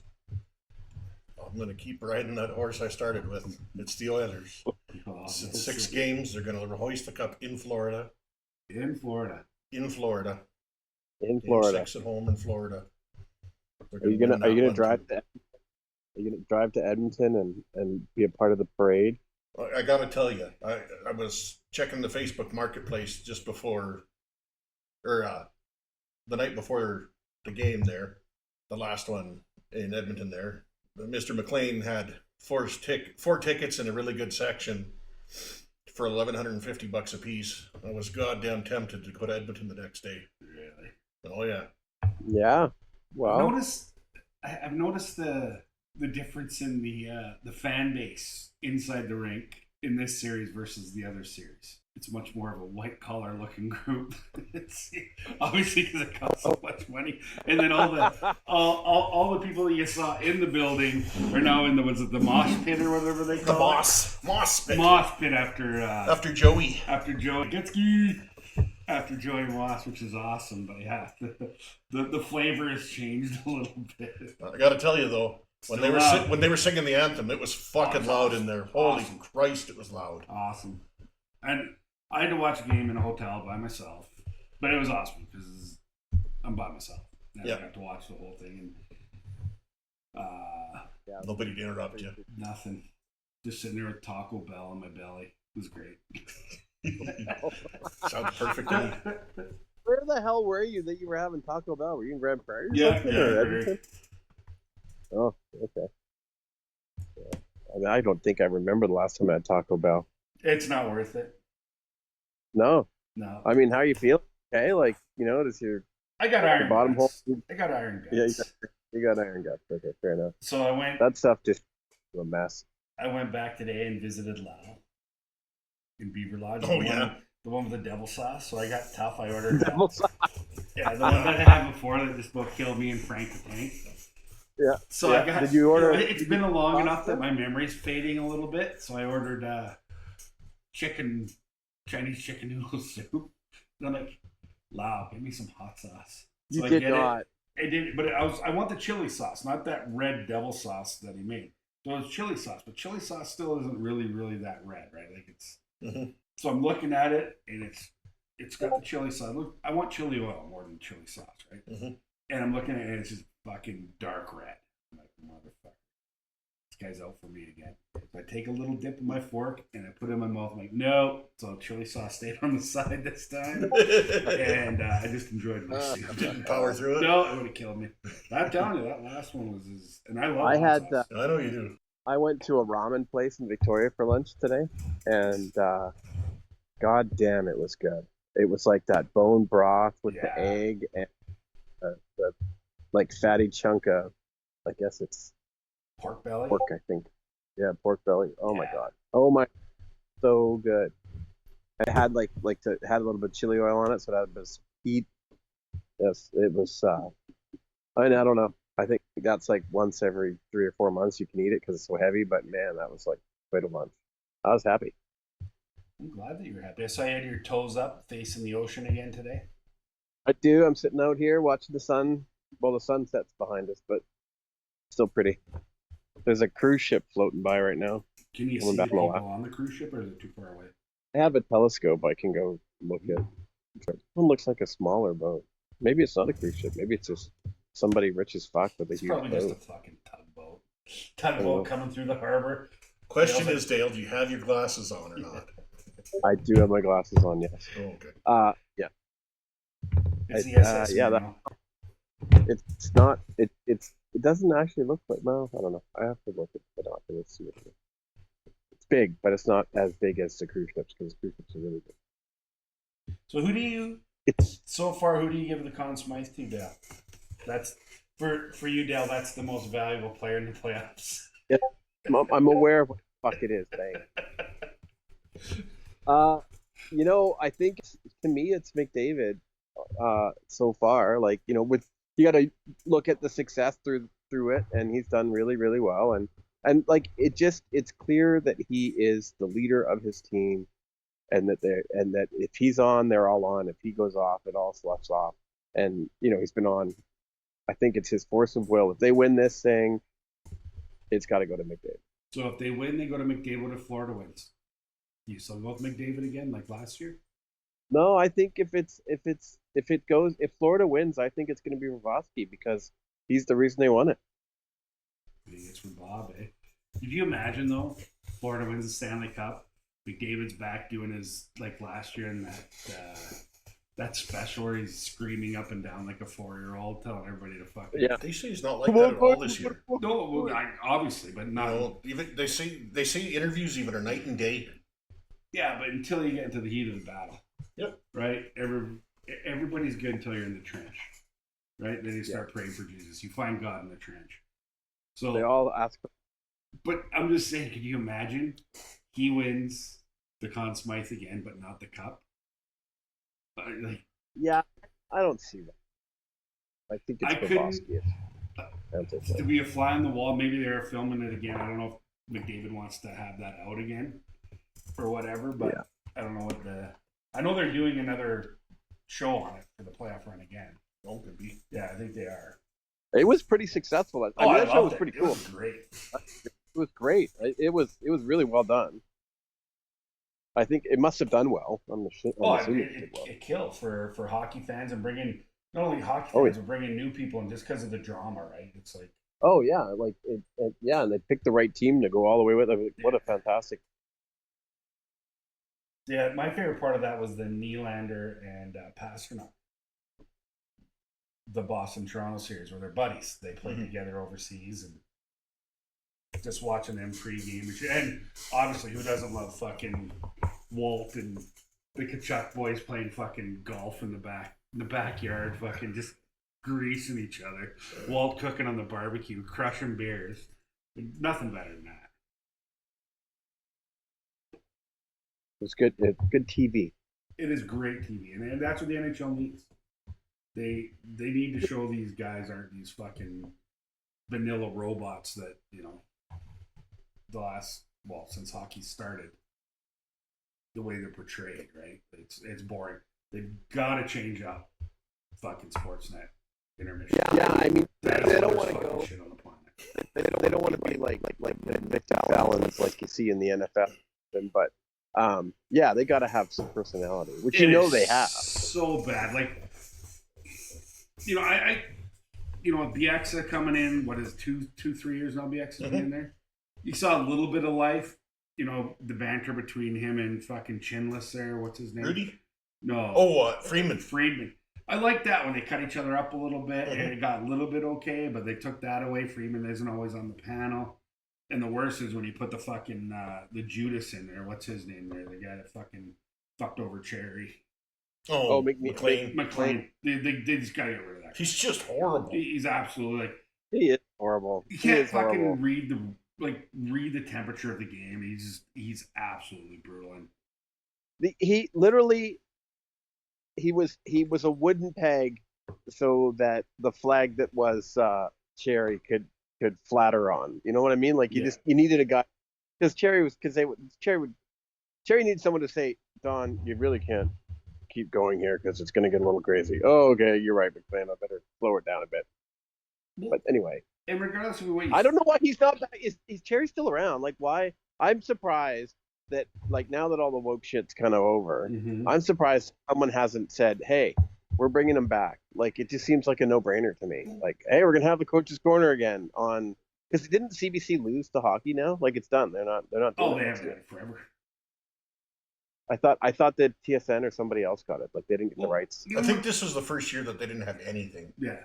I'm going to keep riding that horse I started with. It's the Oilers. It's 6 games. They're going to hoist the cup in Florida. In Florida. In Florida. In Florida. Game 6 at home in Florida. Are you gonna drive to? Are you gonna drive to Edmonton and be a part of the parade? I got to tell you, I was checking the Facebook Marketplace just before, or the night before the game there, the last one in Edmonton there. Mr. McLean had 4 tickets in a really good section for $1,150 a piece. I was goddamn tempted to go to Edmonton the next day. Really? Oh yeah. Yeah. Well, I've noticed the difference in the fan base inside the rink in this series versus the other series. It's much more of a white collar looking group. It's obviously because it costs so much money, and then all the people that you saw in the building are now in the mosh pit or whatever they call it. Mosh pit after Joey Getsky. After Joey Moss, which is awesome, but yeah, the flavor has changed a little bit. I got to tell you though, when they were singing the anthem, it was fucking loud in there. Holy Christ, it was loud. Awesome. And I had to watch a game in a hotel by myself, but it was awesome because I'm by myself. And I got to watch the whole thing, and nobody to interrupt you. Nothing. Just sitting there with Taco Bell in my belly. It was great. Sounds perfect to me. Where the hell were you that you were having Taco Bell? Were you in Grand Prairie? Yeah. Oh, okay. Yeah. I don't think I remember the last time I had Taco Bell. It's not worth it. No. I mean, how are you feeling? Okay, does your I got iron bottom guts. hole? I got iron guts. Yeah, you got iron guts. Okay, fair enough. So I went. That stuff just a mess. I went back today and visited Lyle in Beaver Lodge. Oh, yeah. The one with the devil sauce. So I got tough. I ordered devil sauce. Yeah, the one that I had before that just about killed me and Frank the Tank. Yeah. So I got. Did you order? It's been long enough that my memory's fading a little bit. So I ordered Chinese chicken noodle soup. And I'm like, Lau, give me some hot sauce. So you did not. I did, but I want the chili sauce, not that red devil sauce that he made. So it was chili sauce, but chili sauce still isn't really that red, right? Like it's. Mm-hmm. So I'm looking at it, and it's got the chili sauce. Look, I want chili oil more than chili sauce, right? Mm-hmm. And I'm looking at it, and it's just fucking dark red. I'm like, motherfucker, this guy's out for me again. So I take a little dip in my fork, and I put it in my mouth. I'm like, no. So chili sauce stayed on the side this time, and I just enjoyed my soup. Didn't power through it? No, it would have killed me. I'm telling you, that last one was and I love sauce. I know you do. I went to a ramen place in Victoria for lunch today, and god damn, it was good. It was like that bone broth with the egg and the like fatty chunk of, I guess it's pork belly. Pork, I think. Yeah, pork belly. Oh my god. Oh my, so good. It had had a little bit of chili oil on it, so that was heat. Yes, it was. I don't know. I think that's like once every 3 or 4 months you can eat it because it's so heavy. But man, that was like quite a lunch. I was happy. I'm glad that you were happy. I saw you had your toes up, facing the ocean again today. I do. I'm sitting out here watching the sun. Well, the sunset's behind us, but still pretty. There's a cruise ship floating by right now. Can you see the people on the cruise ship, or is it too far away? I have a telescope I can go look at. One looks like a smaller boat. Maybe it's not a cruise ship. Maybe it's just somebody rich as fuck with a huge boat. It's probably just a fucking tugboat. Tugboat coming through the harbor. Question is, Dale, do you have your glasses on or not? I do have my glasses on, yes. Oh, okay. Yeah. It's the SS. It's not. It doesn't actually look like. Well, I don't know. I have to look at it up and see it. It's big, but it's not as big as the cruise ships because cruise ships are really big. So who do you So far, who do you give the Conn Smythe to, Dale? That's for you, Dale. That's the most valuable player in the playoffs. Yeah, I'm aware of what the fuck it is. Thanks. I think to me it's McDavid. So far, like with you got to look at the success through it, and he's done really, really well, and like it's clear that he is the leader of his team, and that if he's on, they're all on. If he goes off, it all sloughs off. And he's been on. I think it's his force of will. If they win this thing, it's got to go to McDavid. So if they win, they go to McDavid. If Florida wins, you still go with McDavid again, like last year? No, I think if Florida wins, I think it's going to be Ravatsky because he's the reason they won it. I think it's from Bob, eh? Could you imagine though? Florida wins the Stanley Cup. McDavid's back doing his like last year in that special where he's screaming up and down like a 4-year-old, telling everybody to fuck it. Yeah, they say he's not like that at all this year. No, obviously, but not. Even they say interviews even are night and day. Yeah, but until you get into the heat of the battle. Yep. Right. Everybody's good until you're in the trench. Right. Then you start praying for Jesus. You find God in the trench. So they all ask. But I'm just saying, can you imagine? He wins the Conn Smythe again, but not the cup. Yeah, I don't see that. I think it's Bobrovsky. To be a fly on the wall, maybe they're filming it again. I don't know if McDavid wants to have that out again or whatever, but I don't know what I know they're doing another show on it for the playoff run again. Oh, could be. Yeah, I think they are. It was pretty successful. That show was pretty cool. It was great. It was great. It was really well done. I think it must have done well. It killed for hockey fans and bringing not only hockey fans but bringing new people and just because of the drama, right? It's like and they picked the right team to go all the way with it. What a fantastic. Yeah, my favorite part of that was the Nylander and Pasternak, the Boston-Toronto series, where they're buddies. They played together overseas, and just watching them pregame. And obviously, who doesn't love fucking Walt and the Kachuk boys playing fucking golf in the backyard, fucking just greasing each other. Walt cooking on the barbecue, crushing beers. Nothing better than that. It's good. It's good TV. It is great TV, and that's what the NHL needs. They need to show these guys aren't these fucking vanilla robots that since hockey started, the way they're portrayed, right? It's boring. They've got to change up fucking Sportsnet intermission. Yeah, I mean they don't want to go. Shit on the planet. They don't want to be like the Fallons like you see in the NFL, but. They got to have some personality, which they have. So bad, like I Bieksa coming in. What is 3 years now? Bieksa's been in there. You saw a little bit of life. The banter between him and fucking Chinless there. What's his name? Rudy? No. Oh, Freeman. I like that when they cut each other up a little bit, and it got a little bit okay, but they took that away. Freeman isn't always on the panel. And the worst is when you put the fucking the Judas in there. What's his name there? The guy that fucking fucked over Cherry. McLean. They just gotta get rid of that. He's just horrible. He's absolutely he is horrible. You can't fucking read the temperature of the game. He's absolutely brutal. He literally he was a wooden peg so that the flag that was Cherry could flatter on. You know what I mean? Like you needed a guy because Cherry needed someone to say, Don, you really can't keep going here because it's going to get a little crazy. Oh, okay, you're right, McLean. I better slow it down a bit. But anyway, and regardless of what I don't know why he's not back. Is Cherry still around? Like why? I'm surprised that like now that all the woke shit's kind of over, I'm surprised someone hasn't said, hey, we're bringing him back. Like it just seems like a no-brainer to me. Like, hey, we're gonna have the coach's corner again on because didn't CBC lose to hockey now? Like it's done. They're not. Oh, they haven't done it forever. I thought that TSN or somebody else got it. Like they didn't get the rights. I think this was the first year that they didn't have anything. Yeah.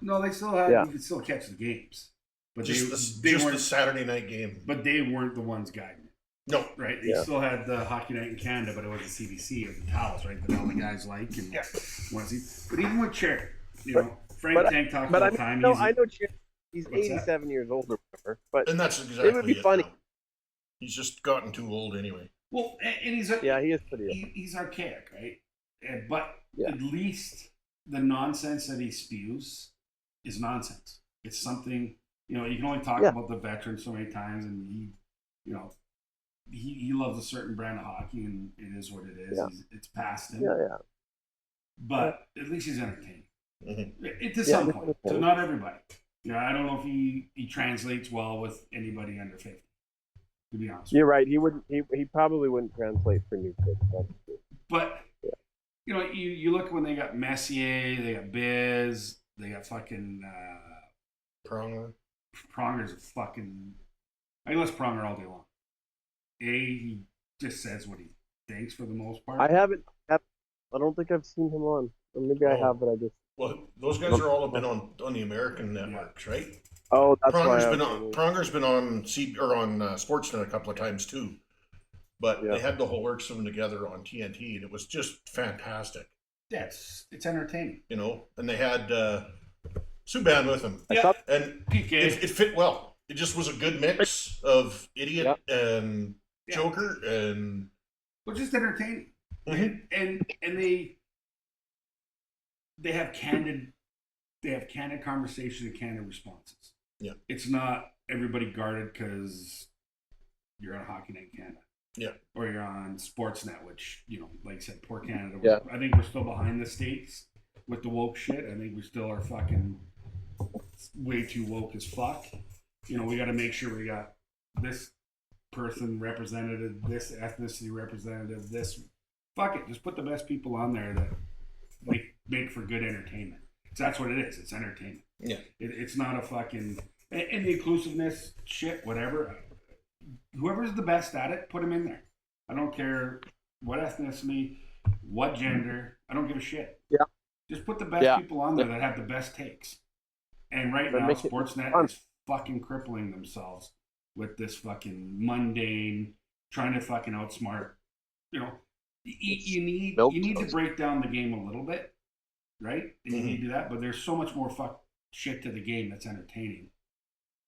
No, they still had. You could still catch the games, but just the Saturday night game. But they weren't the ones guiding it. No. Right? They still had the Hockey Night in Canada, but it was the CBC or the towels, right? That all the guys like and want to see. But even with Cherry, Frank Tank talks all the time. I know Cherry. He's What's 87 years old or whatever. But and that's exactly it would be funny. Now. He's just gotten too old anyway. Well, and he's he is pretty old. He's archaic, right? But at least the nonsense that he spews is nonsense. It's something, you can only talk about the veteran so many times, and he loves a certain brand of hockey, and it is what it is. Yeah. It's past him. Yeah. But at least he's entertaining. Mm-hmm. To some point. To not everybody. I don't know if he translates well with anybody under 50. To be honest. You're right. He wouldn't. He probably wouldn't translate for new kids. But you look when they got Messier, they got Biz, they got fucking Pronger. Pronger's a fucking. I list Pronger all day long. He just says what he thinks for the most part. I don't think I've seen him on. Or maybe I have, but I just. Well, those guys are all been on the American networks, right? Oh, that's Pronger's been on Sportsnet a couple of times too, but they had the whole works of them together on TNT, and it was just fantastic. Yeah, it's entertaining. And they had Subban with them, and it fit well. It just was a good mix of idiot and joker, and just entertaining. Mm-hmm. And they have candid conversation and candid responses. Yeah, it's not everybody guarded because you're on Hockey Night in Canada. Yeah, or you're on Sportsnet, which like I said, poor Canada. Yeah. I think we're still behind the States with the woke shit. I think we still are fucking way too woke as fuck. We got to make sure we got this person representative, this ethnicity representative, this. Fuck it, just put the best people on there that make for good entertainment. So that's what it is. It's entertainment. Yeah. It's not a fucking and the inclusiveness shit, whatever. Whoever's the best at it, put them in there. I don't care what ethnicity, what gender. I don't give a shit. Yeah. Just put the best people on there that have the best takes. And right now, Sportsnet is fucking crippling themselves with this fucking mundane, trying to fucking outsmart. You need to break down the game a little bit, right? And you need to do that. But there's so much more fuck shit to the game that's entertaining.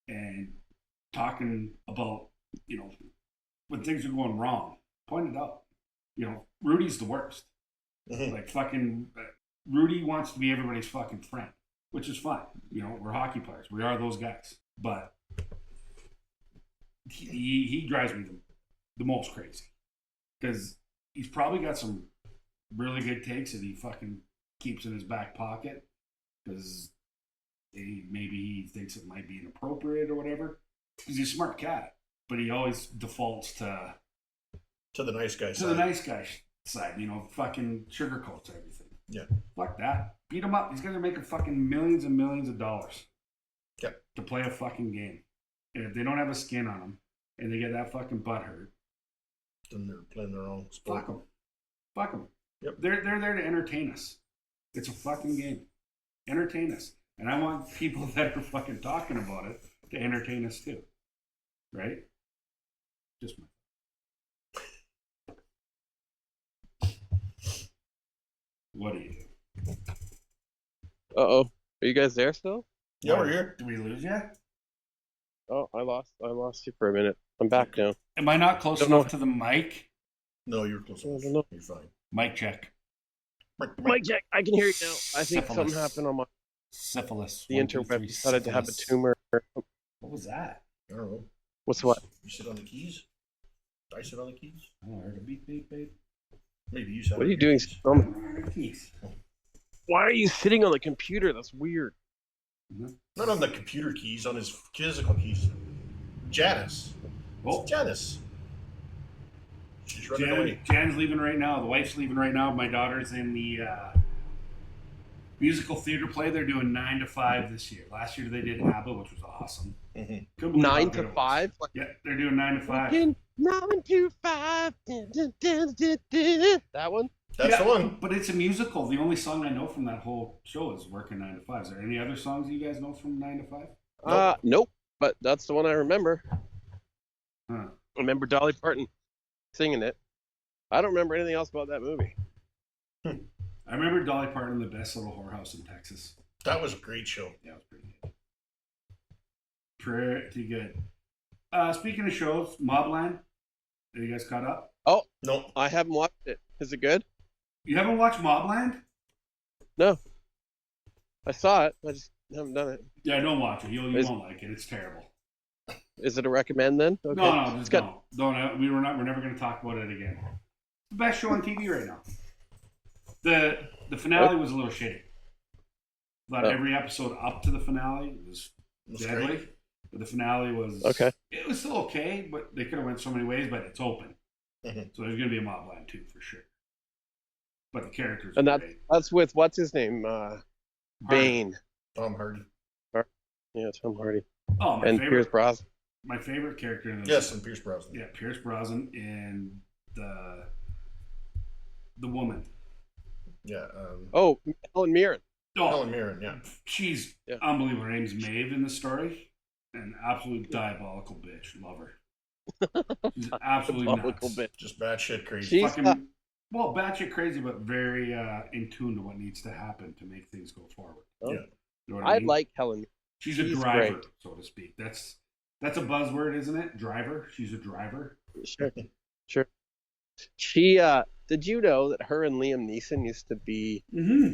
And talking about, when things are going wrong, point it out. Rudy's the worst. Like fucking Rudy wants to be everybody's fucking friend, which is fine. We're hockey players. We are those guys. But he drives me the most crazy because he's probably got some really good takes that he fucking keeps in his back pocket because maybe he thinks it might be inappropriate or whatever. Because he's a smart cat, but he always defaults to the nice guy side. To the nice guy side, fucking sugarcoats everything. Yeah. Fuck that. Beat him up. These guys are making fucking millions and millions of dollars. Yep. To play a fucking game. And if they don't have a skin on them and they get that fucking butt hurt, then they're playing their own sport. Fuck them. Yep. They're there to entertain us. It's a fucking game. Entertain us. And I want people that are fucking talking about it to entertain us too. Right? Just my. What do you do? Uh-oh. Are you guys there still? Yeah, we're here. Did we lose yet? Oh, I lost you for a minute. I'm back now. Am I not close enough to the mic? No, you're close enough. You're fine. Mic check. Mic check. I can hear you now. I think something happened on my syphilis. The interweb decided to have a tumor. What was that? I don't know. What's what? You sit on the keys? Did I sit on the keys? Oh, I heard a beep, beep, beep. Maybe you sat. What are you doing? Why are you sitting on the computer? That's weird. Not on the computer keys, on his physical keys. Janice. Oh, Janice. She's running away. Jan's leaving right now. The wife's leaving right now. My daughter's in the musical theater play. They're doing 9 to 5 this year. Last year they did ABBA, which was awesome. 9 to 5? Yeah, they're doing 9 to 5. 9 to 5. That one? That's the one. But it's a musical. The only song I know from that whole show is Working 9 to 5. Is there any other songs you guys know from 9 to 5? Nope. But that's the one I remember. Huh. I remember Dolly Parton singing it. I don't remember anything else about that movie. I remember Dolly Parton, The Best Little Whorehouse in Texas. That was a great show. Yeah, it was pretty good. Pretty good. Speaking of shows, Mobland. Are you guys caught up? Oh, No. I haven't watched it. Is it good? You haven't watched Mobland? No. I saw it. I just haven't done it. Yeah, don't watch it. You won't like it. It's terrible. Is it a recommend then? Okay. No, just don't. Don't. We're never going to talk about it again. It's the best show on TV right now. The finale was a little shitty. But every episode up to the finale was deadly. Great. But the finale was okay. It was still okay, but they could have went so many ways. But it's open, Mm-hmm. so there's going to be a Mobland 2 for sure. But the characters and are great. that's with what's his name, Bane. Tom Hardy. Yeah, Tom Hardy. Oh, and Pierce Brosnan. My favorite character in this. Yes, and Pierce Brosnan. Yeah, Pierce Brosnan and the woman. Yeah. Helen Mirren. Oh, Helen Mirren. Yeah. She's unbelievable. Her name's Maeve in the story. An absolute diabolical bitch. Love her. She's absolutely Diabolical nuts. bitch. Just batshit crazy. She's Fucking, well, batshit crazy, but very in tune to what needs to happen to make things go forward. Oh. Yeah. You know what I mean? like Helen. She's a driver, so to speak. That's a buzzword, isn't it? Driver. She's a driver. Sure. She did you know that her and Liam Neeson used to be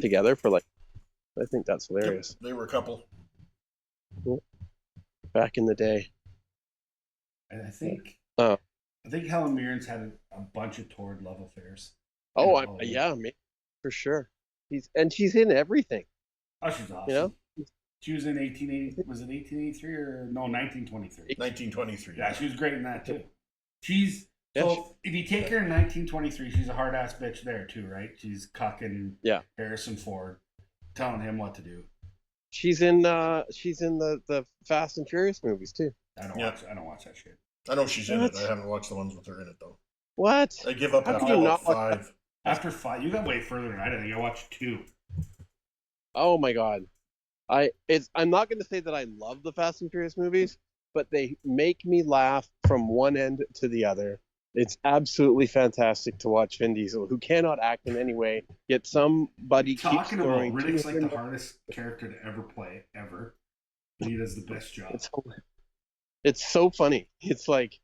together for I think that's hilarious. Yep, they were a couple. Back in the day. And I think Oh. Helen Mirren's had a bunch of torrid love affairs. Oh, for sure. She's in everything. Oh, she's awesome. You know? She was in 1880. Was it 1883 or no 1923? 1923. Yeah, she was great in that too. If you take her in 1923, she's a hard ass bitch there too, right? She's cucking Harrison Ford, telling him what to do. She's in the Fast and Furious movies too. I don't watch that shit. I know she's in it. I haven't watched the ones with her in it though. What? I give up after not 5. After 5, you got way further than I did. I think I watched 2. Oh my god. I'm not going to say that I love the Fast and Furious movies, but they make me laugh from one end to the other. It's absolutely fantastic to watch Vin Diesel, who cannot act in any way, yet somebody keeps throwing. Riddick's like the hardest character to ever play, ever. And he does the best job. It's so funny. It's like,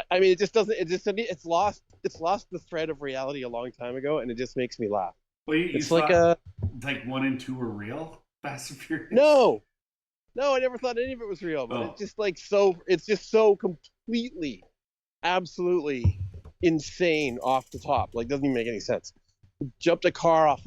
I mean, it just doesn't. It's lost the thread of reality a long time ago, and it just makes me laugh. Well, it's like 1 and 2 were real. Fast and Furious. No, I never thought any of it was real. But it's just It's just so completely, absolutely insane off the top. Doesn't even make any sense. Jumped a car off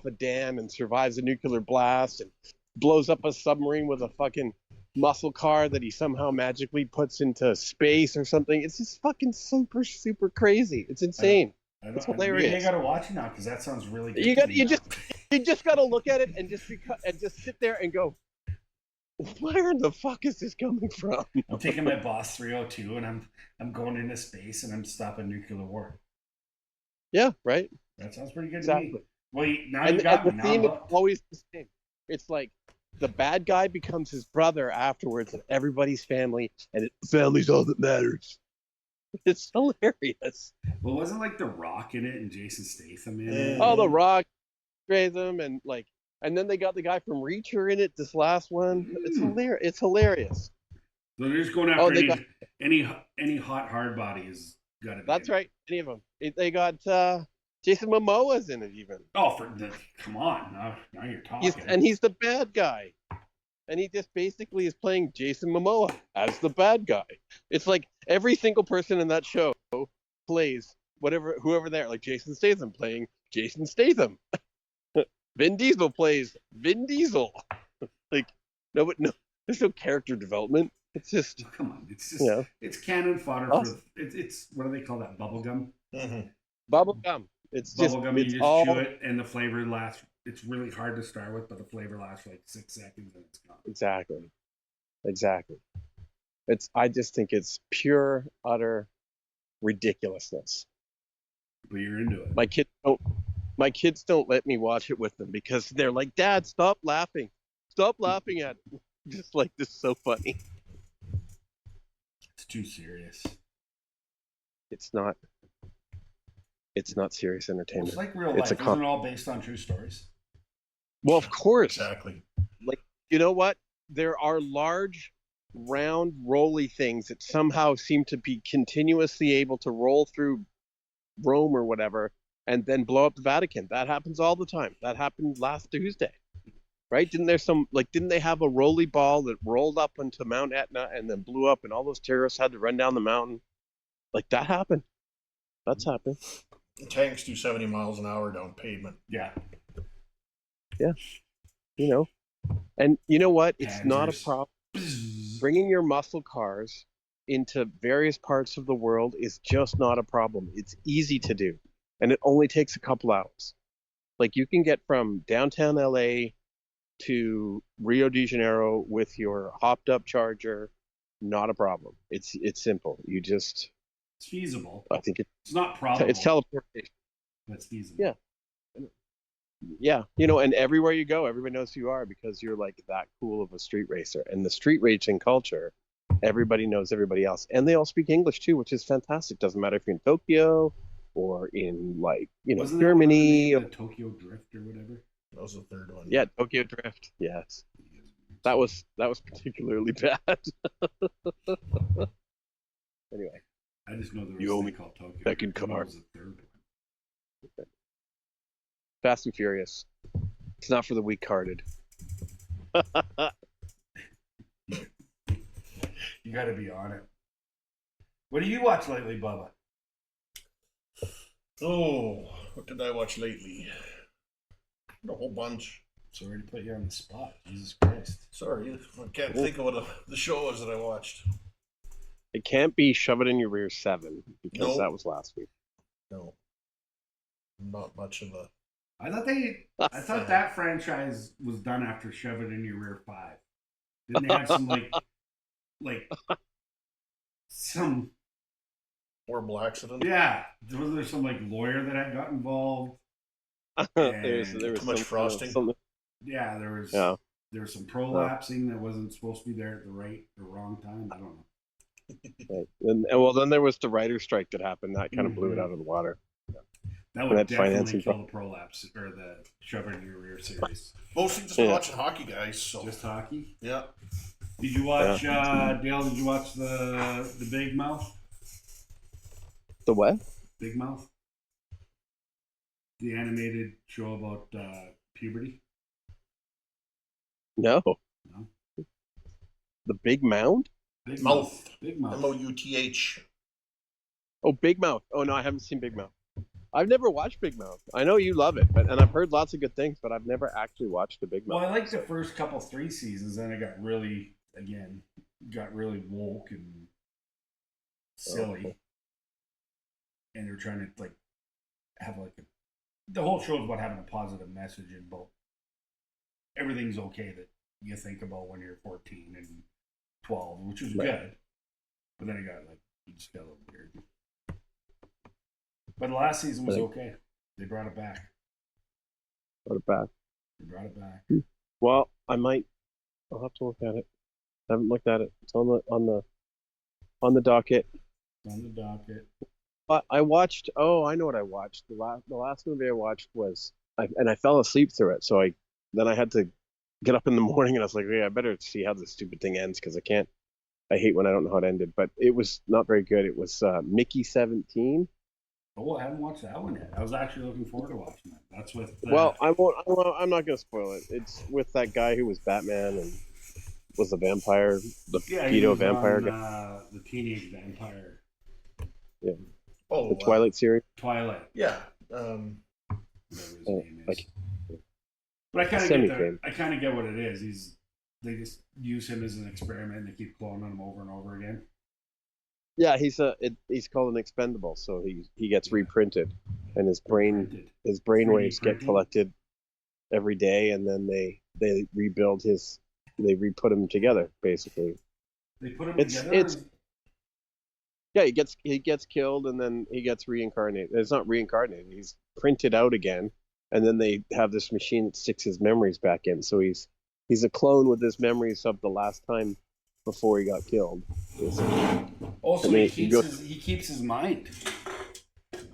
a dam and survives a nuclear blast and blows up a submarine with a fucking muscle car that he somehow magically puts into space or something. It's just fucking super, super crazy. It's insane. It's hilarious. Maybe I gotta watch it now because that sounds really good. You just gotta look at it and just sit there and go, where the fuck is this coming from? I'm taking my Boss 302 and I'm going into space and I'm stopping nuclear war. Yeah, right. That sounds pretty good exactly. to me. Well, the theme is always the same. It's like the bad guy becomes his brother afterwards, and everybody's family, and family's all that matters. It's hilarious. Well, wasn't The Rock in it and Jason Statham in it? Oh, The Rock, Statham, and then they got the guy from Reacher in it. This last one, it's hilarious. It's hilarious. So they're just going after any hot hard body has got it. That's right. Any of them. They got Jason Momoa's in it even. Oh, come on! Now you're talking. He's the bad guy. And he just basically is playing Jason Momoa as the bad guy. It's like every single person in that show plays whoever they're, like Jason Statham playing Jason Statham. Vin Diesel plays Vin Diesel. No, there's no character development. It's just come on. It's just it's cannon fodder for it's what do they call that? Bubblegum. Mm-hmm. Bubblegum. It's just bubblegum. You just chew it, and the flavor lasts. It's really hard to start with, but the flavor lasts for 6 seconds, and it's gone. Exactly. I just think it's pure, utter ridiculousness. But you're into it. My kids don't let me watch it with them because they're like, "Dad, stop laughing at it." Just this is so funny. It's too serious. It's not serious Well, entertainment. it's like real It's life. Isn't it all based on true stories? Well, of course. Exactly. Like, you know what? There are large, round, rolly things that somehow seem to be continuously able to roll through Rome or whatever and then blow up the Vatican. That happens all the time. That happened last Tuesday. Right? Didn't they have a rolly ball that rolled up into Mount Etna and then blew up and all those terrorists had to run down the mountain? Like, that happened. That's happened. Tanks do 70 miles an hour down pavement. Yeah. Yeah. You know. And you know what? It's not a Panzers. problem. Bringing your muscle cars into various parts of the world is just not a problem. It's easy to do. And it only takes a couple hours. Like, you can get from downtown LA to Rio de Janeiro with your hopped up Charger. Not a problem. It's simple. You just, It's feasible. I think It's not probable. it's teleportation. But it's feasible. Yeah. Yeah, you know, and everywhere you go, everybody knows who you are because you're like that cool of a street racer. And the street racing culture, everybody knows everybody else. And they all speak English too, which is fantastic. Doesn't matter if you're in Tokyo or in, like, you know, Wasn't Germany. that the Tokyo Drift or whatever? That was the third one. Yeah, Tokyo Drift. Yes. That was particularly bad. Anyway. I just know there was You a owe thing me called Tokyo second Drift. car. That was the third one. Fast and Furious. It's not for the weak-hearted. You got to be on it. What do you watch lately, Bubba? Oh, what did I watch lately? A whole bunch. Sorry to put you on the spot. Jesus Christ. Sorry, I can't think of what the show was that I watched. It can't be Shove It in Your Rear 7 because Nope. that was last week. No, not much of a. I thought that franchise was done after Shove It in Your Rear 5. Didn't they have some like some Horrible accident. yeah? Was there some like lawyer that had got involved? there was Too much some- frosting. some- Yeah, there was some prolapsing that wasn't supposed to be there at the right or wrong time. I don't know. right. And well, then there was the writer's strike that happened. That kind of blew it out of the water. That would that definitely financing kill the prolapse or the Shove It in Your Rear series. Mostly just Yeah. watching hockey, guys. So Just hockey. yeah, Did you watch Dale? Did you watch the Big Mouth? The what? Big Mouth. The animated show about puberty. No. No. The Big Mound? Big Mouth. Big Mouth. Mouth. Oh, Big Mouth. Oh no, I haven't seen Big Mouth. I've never watched Big Mouth. I know you love it, and I've heard lots of good things, but I've never actually watched the Big Mouth. Well, I liked the first couple 3 seasons, then it got really woke and silly, cool. and they're trying to like have like the whole show is about having a positive message in both. Everything's okay that you think about when you're 14 and 12, which is Right. good, but then it just got a little weird. But the last season was okay. They brought it back. What about? They brought it back. Well, I'll have to look at it. I haven't looked at it. It's on the docket. On the docket. But I watched. Oh, I know what I watched. The last movie I watched was, and I fell asleep through it. So I had to get up in the morning, and I was like, yeah, I better see how this stupid thing ends because I can't. I hate when I don't know how it ended. But it was not very good. It was Mickey 17. Oh, I haven't watched that one yet. I was actually looking forward to watching that. That's with. Well, I won't. I'm not going to spoil it. It's with that guy who was Batman and was a vampire, the he pedo was vampire on, guy. the teenage vampire. Yeah. Oh, The Twilight series. Twilight. Yeah. Whatever his Oh, name is. like- But I kind of Semi-fame. I kind of get what it is. They just use him as an experiment. And they keep cloning him over and over again. Yeah, he's called an expendable, so he gets reprinted, and his brain Printed. waves 3D get printing? collected every day, and then they rebuild they re-put him together basically. They put him It's- together. it's- Yeah, he gets killed, and then he gets reincarnated. It's not reincarnated; he's printed out again, and then they have this machine that sticks his memories back in. So he's a clone with his memories of the last time before he got killed. Also, he keeps his mind.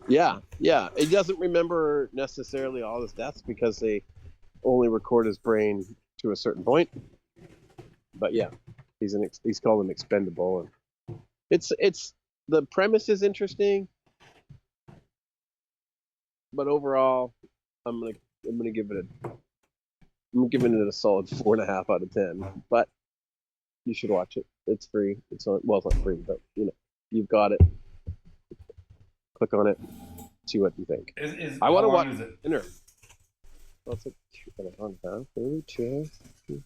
Yeah. He doesn't remember necessarily all his deaths because they only record his brain to a certain point. But yeah, he's called an expendable, and it's the premise is interesting, but overall, I'm giving it a solid 4.5 out of 10. But you should watch it. It's free. It's not free, but you've got it. Click on it. See what you think. I want to watch dinner. Well, it's like 2.5, maybe 2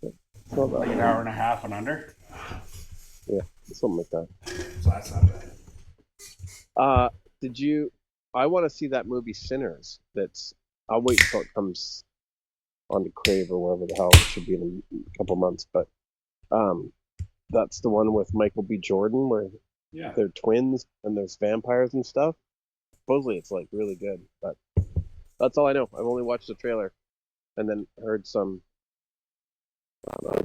hours. Like an hour and a half and under. Yeah, something like that. So that's not bad. I want to see that movie Sinners. I'll wait until it comes on to Crave or wherever the hell it should be in a couple months. But that's the one with Michael B. Jordan where they're twins and there's vampires and stuff. Supposedly it's like really good, but that's all I know. I've only watched the trailer and then heard some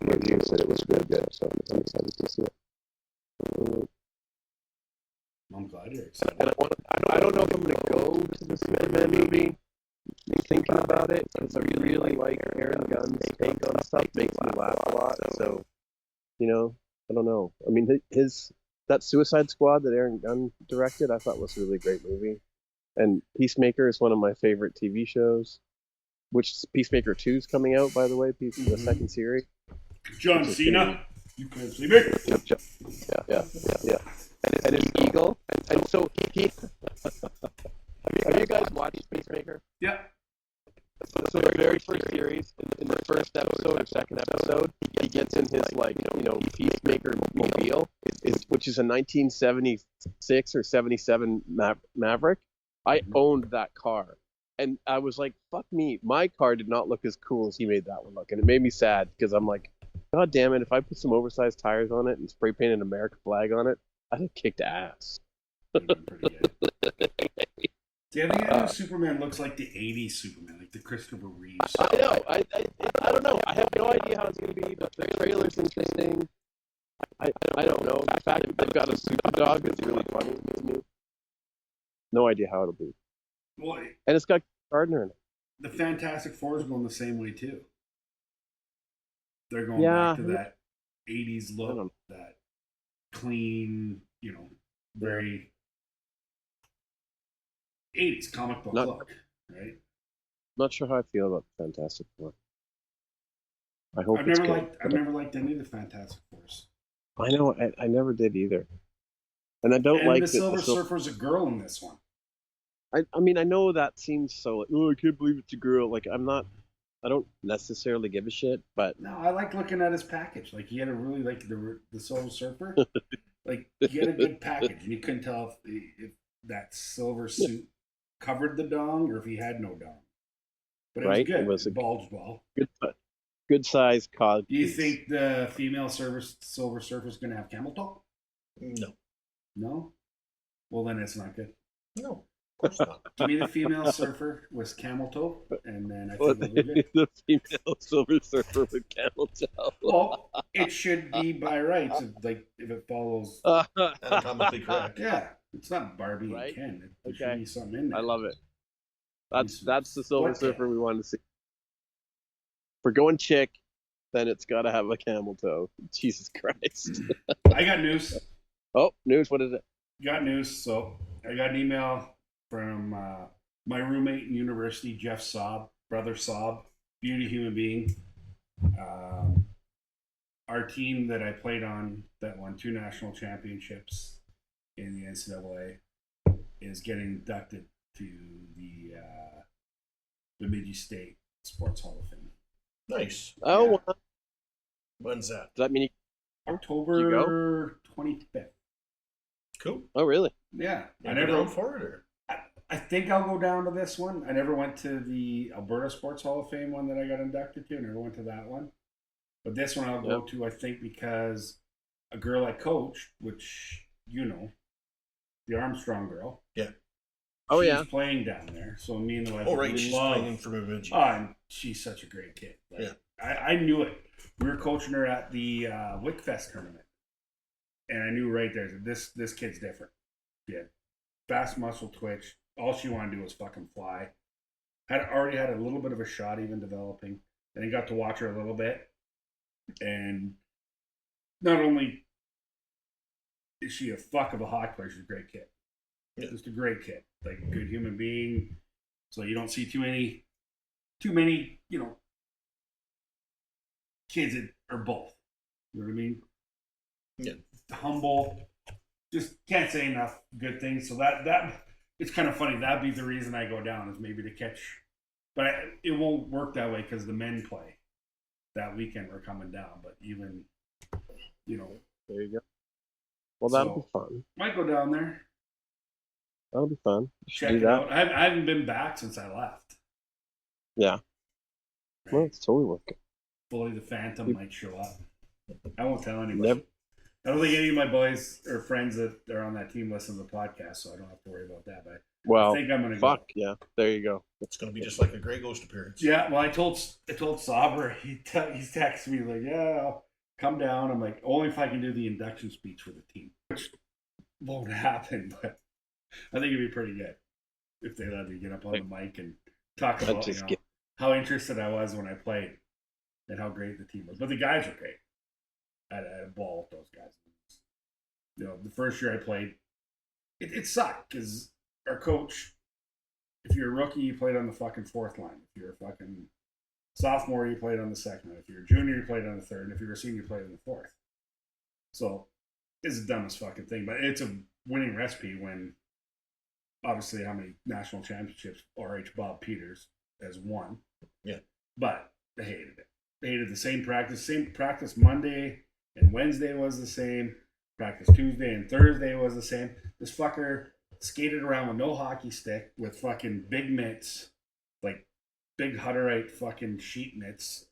reviews that it was really good, so I'm excited to see it. I'm glad you're excited. And I don't know if I'm going to go to the Superman movie. I'm thinking about it because I really like Aaron Gunn's take on stuff. Makes me laugh a lot. So, I don't know. I mean, that Suicide Squad that Aaron Gunn directed, I thought was a really great movie. And Peacemaker is one of my favorite TV shows. Which Peacemaker 2 is coming out, by the way. The second series. John Cena. You can't see me. Yeah. And his eagle. And so he. Have you guys watched Peacemaker? Yeah. So the very first series, in the first episode or second episode, he gets in his Peacemaker mobile, which is a 1976 or 77 Maverick. I owned that car. And I was like, fuck me. My car did not look as cool as he made that one look. And it made me sad because I'm like, God damn it. If I put some oversized tires on it and spray painted an American flag on it, I'd have kicked ass. Pretty good. The other Superman looks like the 80s Superman, like the Christopher Reeves. I know. I don't know. I have no idea how it's going to be, but the trailer's interesting. I don't know. The fact that they've got a super dog is really funny to me. No idea how it'll be. Well, and it's got Gardner in it. The Fantastic Four is going the same way too. They're going back to that 80s look, that clean, very 80s comic book look, right? Not sure how I feel about the Fantastic Four. I hope I've never liked any of the Fantastic Fours. I know, I never did either. And I don't like the Silver Surfer's a girl in this one. I mean, I know that seems so like, oh, I can't believe it's a girl. Like, I don't necessarily give a shit, but... No, I like looking at his package. Like, he had a really, the Silver Surfer. Like, he had a good package. And you couldn't tell if that silver suit covered the dong or if he had no dong. But it was good. It bulged well. Good size cod. Do you think the female Silver Surfer is going to have camel toe? No. No? Well, then it's not good. No. Of course not. Give me the female surfer with camel toe, and then I think we'll leave it. The female Silver Surfer with camel toe. Well, it should be by rights, if it follows anatomically correct. Yeah, it's not Barbie and Ken. There should be something in there. I love it. That's the Silver Surfer we want to see. If we're going chick, then it's got to have a camel toe. Jesus Christ. I got news. Oh, news. What is it? Got news. So I got an email from my roommate in university, Jeff Saab, brother Saab, beauty human being. Our team that I played on that won 2 national championships in the NCAA is getting inducted to the Bemidji State Sports Hall of Fame. Nice. Oh, yeah. When's that? Does that mean October 25th? Cool. Oh, really? Yeah. I never go for it, or? I think I'll go down to this one. I never went to the Alberta Sports Hall of Fame one that I got inducted to. I never went to that one. But this one I'll go to, I think, because a girl I coached, which, the Armstrong girl. Yeah. Oh, she's playing down there. So me and the wife she's playing for Bemidji. Oh, and she's such a great kid. I knew it. We were coaching her at the Wickfest tournament. And I knew right there that this kid's different. Yeah, fast muscle twitch. All she wanted to do was fucking fly. Had already had a little bit of a shot even developing. And I got to watch her a little bit. And not only is she a fuck of a hockey player, she's a great kid. Yeah. Just a great kid. Like a good human being. So you don't see too many, you know, kids that are both. You know what I mean? Yeah. Humble. Just can't say enough good things. So that it's kind of funny. That'd be the reason I go down, is maybe to catch. But it won't work that way because the men play that weekend. We're coming down. But even, you know. There you go. Well, that'll be fun. Might go down there. That'll be fun. Check it out. I haven't been back since I left. Yeah. Right? Well, it's totally worth it. Fully the Phantom might show up. I won't tell anybody. I don't think any of my boys or friends that are on that team listen to the podcast, so I don't have to worry about that. But I think I'm gonna go. Yeah. There you go. It's gonna be just like a Grey Ghost appearance. Yeah. Well, I told Sauber. He texted me like, "Yeah, I'll come down." I'm like, only if I can do the induction speech for the team, which won't happen. But I think it'd be pretty good if they let me get up on the mic and talk about how interested I was when I played and how great the team was. But the guys were great. I had a ball with those guys. You know, the first year I played, it sucked because our coach, if you're a rookie, you played on the fucking fourth line. If you're a fucking sophomore, you played on the second line. If you're a junior, you played on the third. And if you're a senior, you played on the fourth. So it's the dumbest fucking thing. But it's a winning recipe when, obviously, how many national championships RH Bob Peters has won. Yeah. But they hated it. They hated the same practice. Same practice Monday and Wednesday was the same. Practice Tuesday and Thursday was the same. This fucker skated around with no hockey stick, with fucking big mitts, like big Hutterite fucking sheet mitts,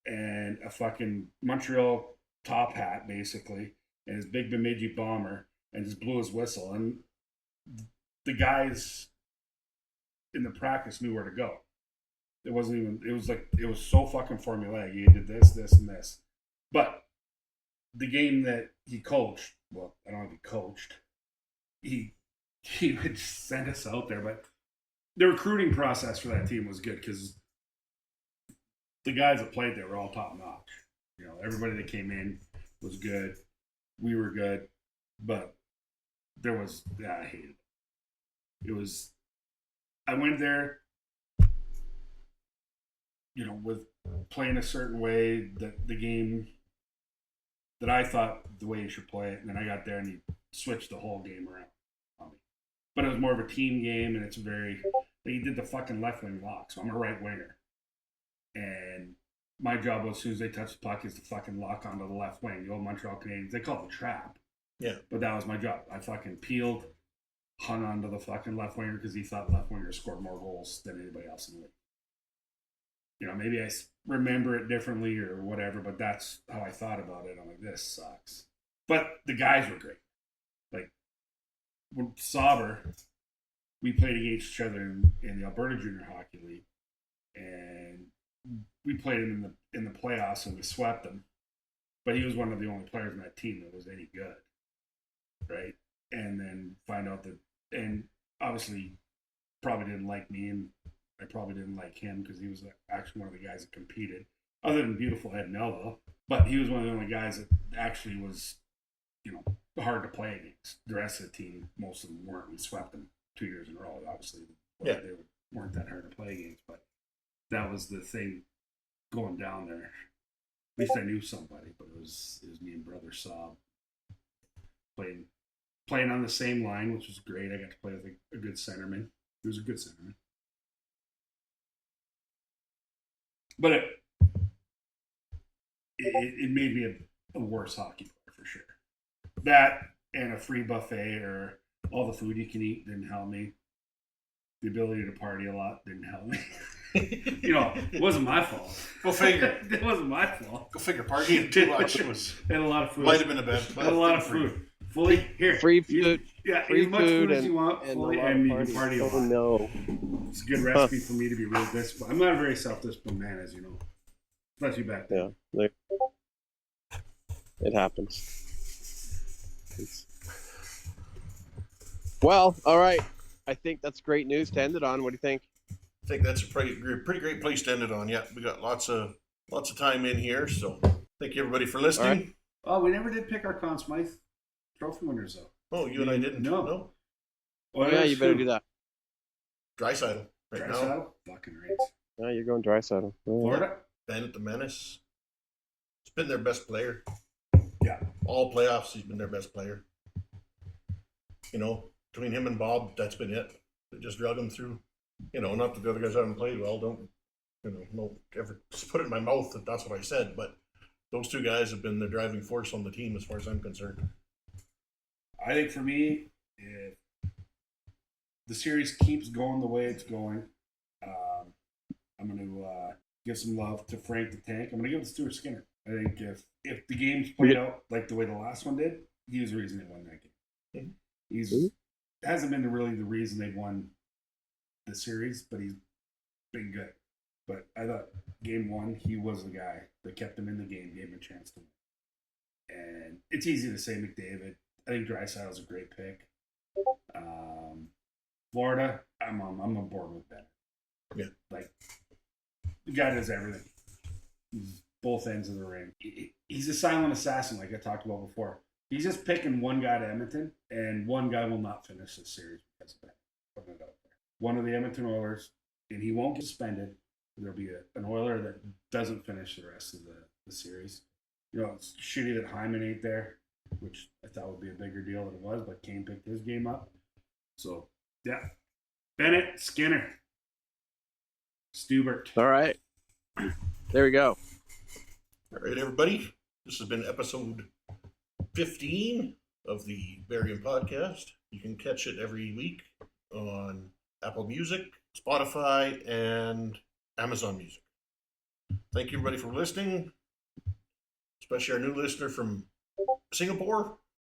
and a fucking Montreal top hat, basically, and his big Bemidji bomber, and just blew his whistle. And the guys in the practice knew where to go. It wasn't even, it was so fucking formulaic. You did this, this, and this. But the game that he coached, well, I don't know if he coached, he would send us out there, but the recruiting process for that team was good because the guys that played there were all top notch. You know, everybody that came in was good. We were good, but there was, I hated it. It was, I went there, you know, with playing a certain way, that the game that I thought the way you should play it, and then I got there and he switched the whole game around on me. But it was more of a team game, and it's he did the fucking left wing lock, so I'm a right winger. And my job was, as soon as they touch the puck, is to fucking lock onto the left wing. The old Montreal Canadiens, they call it the trap. Yeah. But that was my job. I fucking peeled, hung onto the fucking left winger because he thought left winger scored more goals than anybody else in the league. You know, maybe I remember it differently or whatever, but that's how I thought about it. I'm like, this sucks. But the guys were great. Like, when Sauber, we played against each other in the Alberta Junior Hockey League, and we played him in the playoffs, and we swept him. But he was one of the only players in that team that was any good, right? And then find out that, and obviously probably didn't like me, and I probably didn't like him because he was actually one of the guys that competed, other than beautiful Ed Nello. But he was one of the only guys that actually was, you know, hard to play against. The rest of the team, most of them weren't. We swept them 2 years in a row. Obviously, yeah, they weren't that hard to play against. But that was the thing going down there. At least I knew somebody, but it was me and brother Saab playing on the same line, which was great. I got to play with a good centerman. He was a good centerman. But it made me a worse hockey player for sure. That and a free buffet or all the food you can eat didn't help me. The ability to party a lot didn't help me. You know, it wasn't my fault. Go figure. It wasn't my fault. Go figure. Partying too much. It was. Had a lot of food. Might have been a bad. Had a lot of food. Fully here. Free food. Free as much food as you want. And Fully, and you can party a lot. Oh no. It's a good recipe for me to be real disciplined. I'm not a very self-disciplined man, as you know. Especially back then. Yeah. It happens. Well, all right. I think that's great news to end it on. What do you think? I think that's a pretty great place to end it on. Yeah, we got lots of time in here, so thank you everybody for listening. Right. Oh, we never did pick our Conn Smythe trophy winners though. Oh, you and I didn't. No. Oh, yeah, you better do that. Draisaitl right now. Fucking right. Yeah, you're going Draisaitl. Florida. Bennett the Menace. He's been their best player. Yeah. All playoffs, he's been their best player. You know, between him and Bob, that's been it. They just drug him through. You know, not that the other guys haven't played well. Don't ever just put it in my mouth that that's what I said. But those two guys have been the driving force on the team as far as I'm concerned. I think for me, if the series keeps going the way it's going, I'm going to give some love to Frank the Tank. I'm going to give it to Stuart Skinner. I think if the game's played out like the way the last one did, he was the reason they won that game. He's hasn't been really the reason they won the series, but he's been good. But I thought game one, he was the guy that kept him in the game, gave him a chance to win. And it's easy to say McDavid. I think Draisaitl's a great pick. Florida, I'm on board with that. Yeah. Like, the guy does everything. He's both ends of the ring. He's a silent assassin, like I talked about before. He's just picking one guy to Edmonton, and one guy will not finish this series because of that. Putting it out there. One of the Edmonton Oilers, and he won't get suspended. There'll be an Oiler that doesn't finish the rest of the series. You know, it's shitty that Hyman ain't there, which I thought would be a bigger deal than it was, but Kane picked his game up. So, yeah. Bennett, Skinner, Stubert. All right. There we go. All right, everybody. This has been episode 15 of the Barium Podcast. You can catch it every week on Apple Music, Spotify, and Amazon Music. Thank you, everybody, for listening, especially our new listener from Singapore.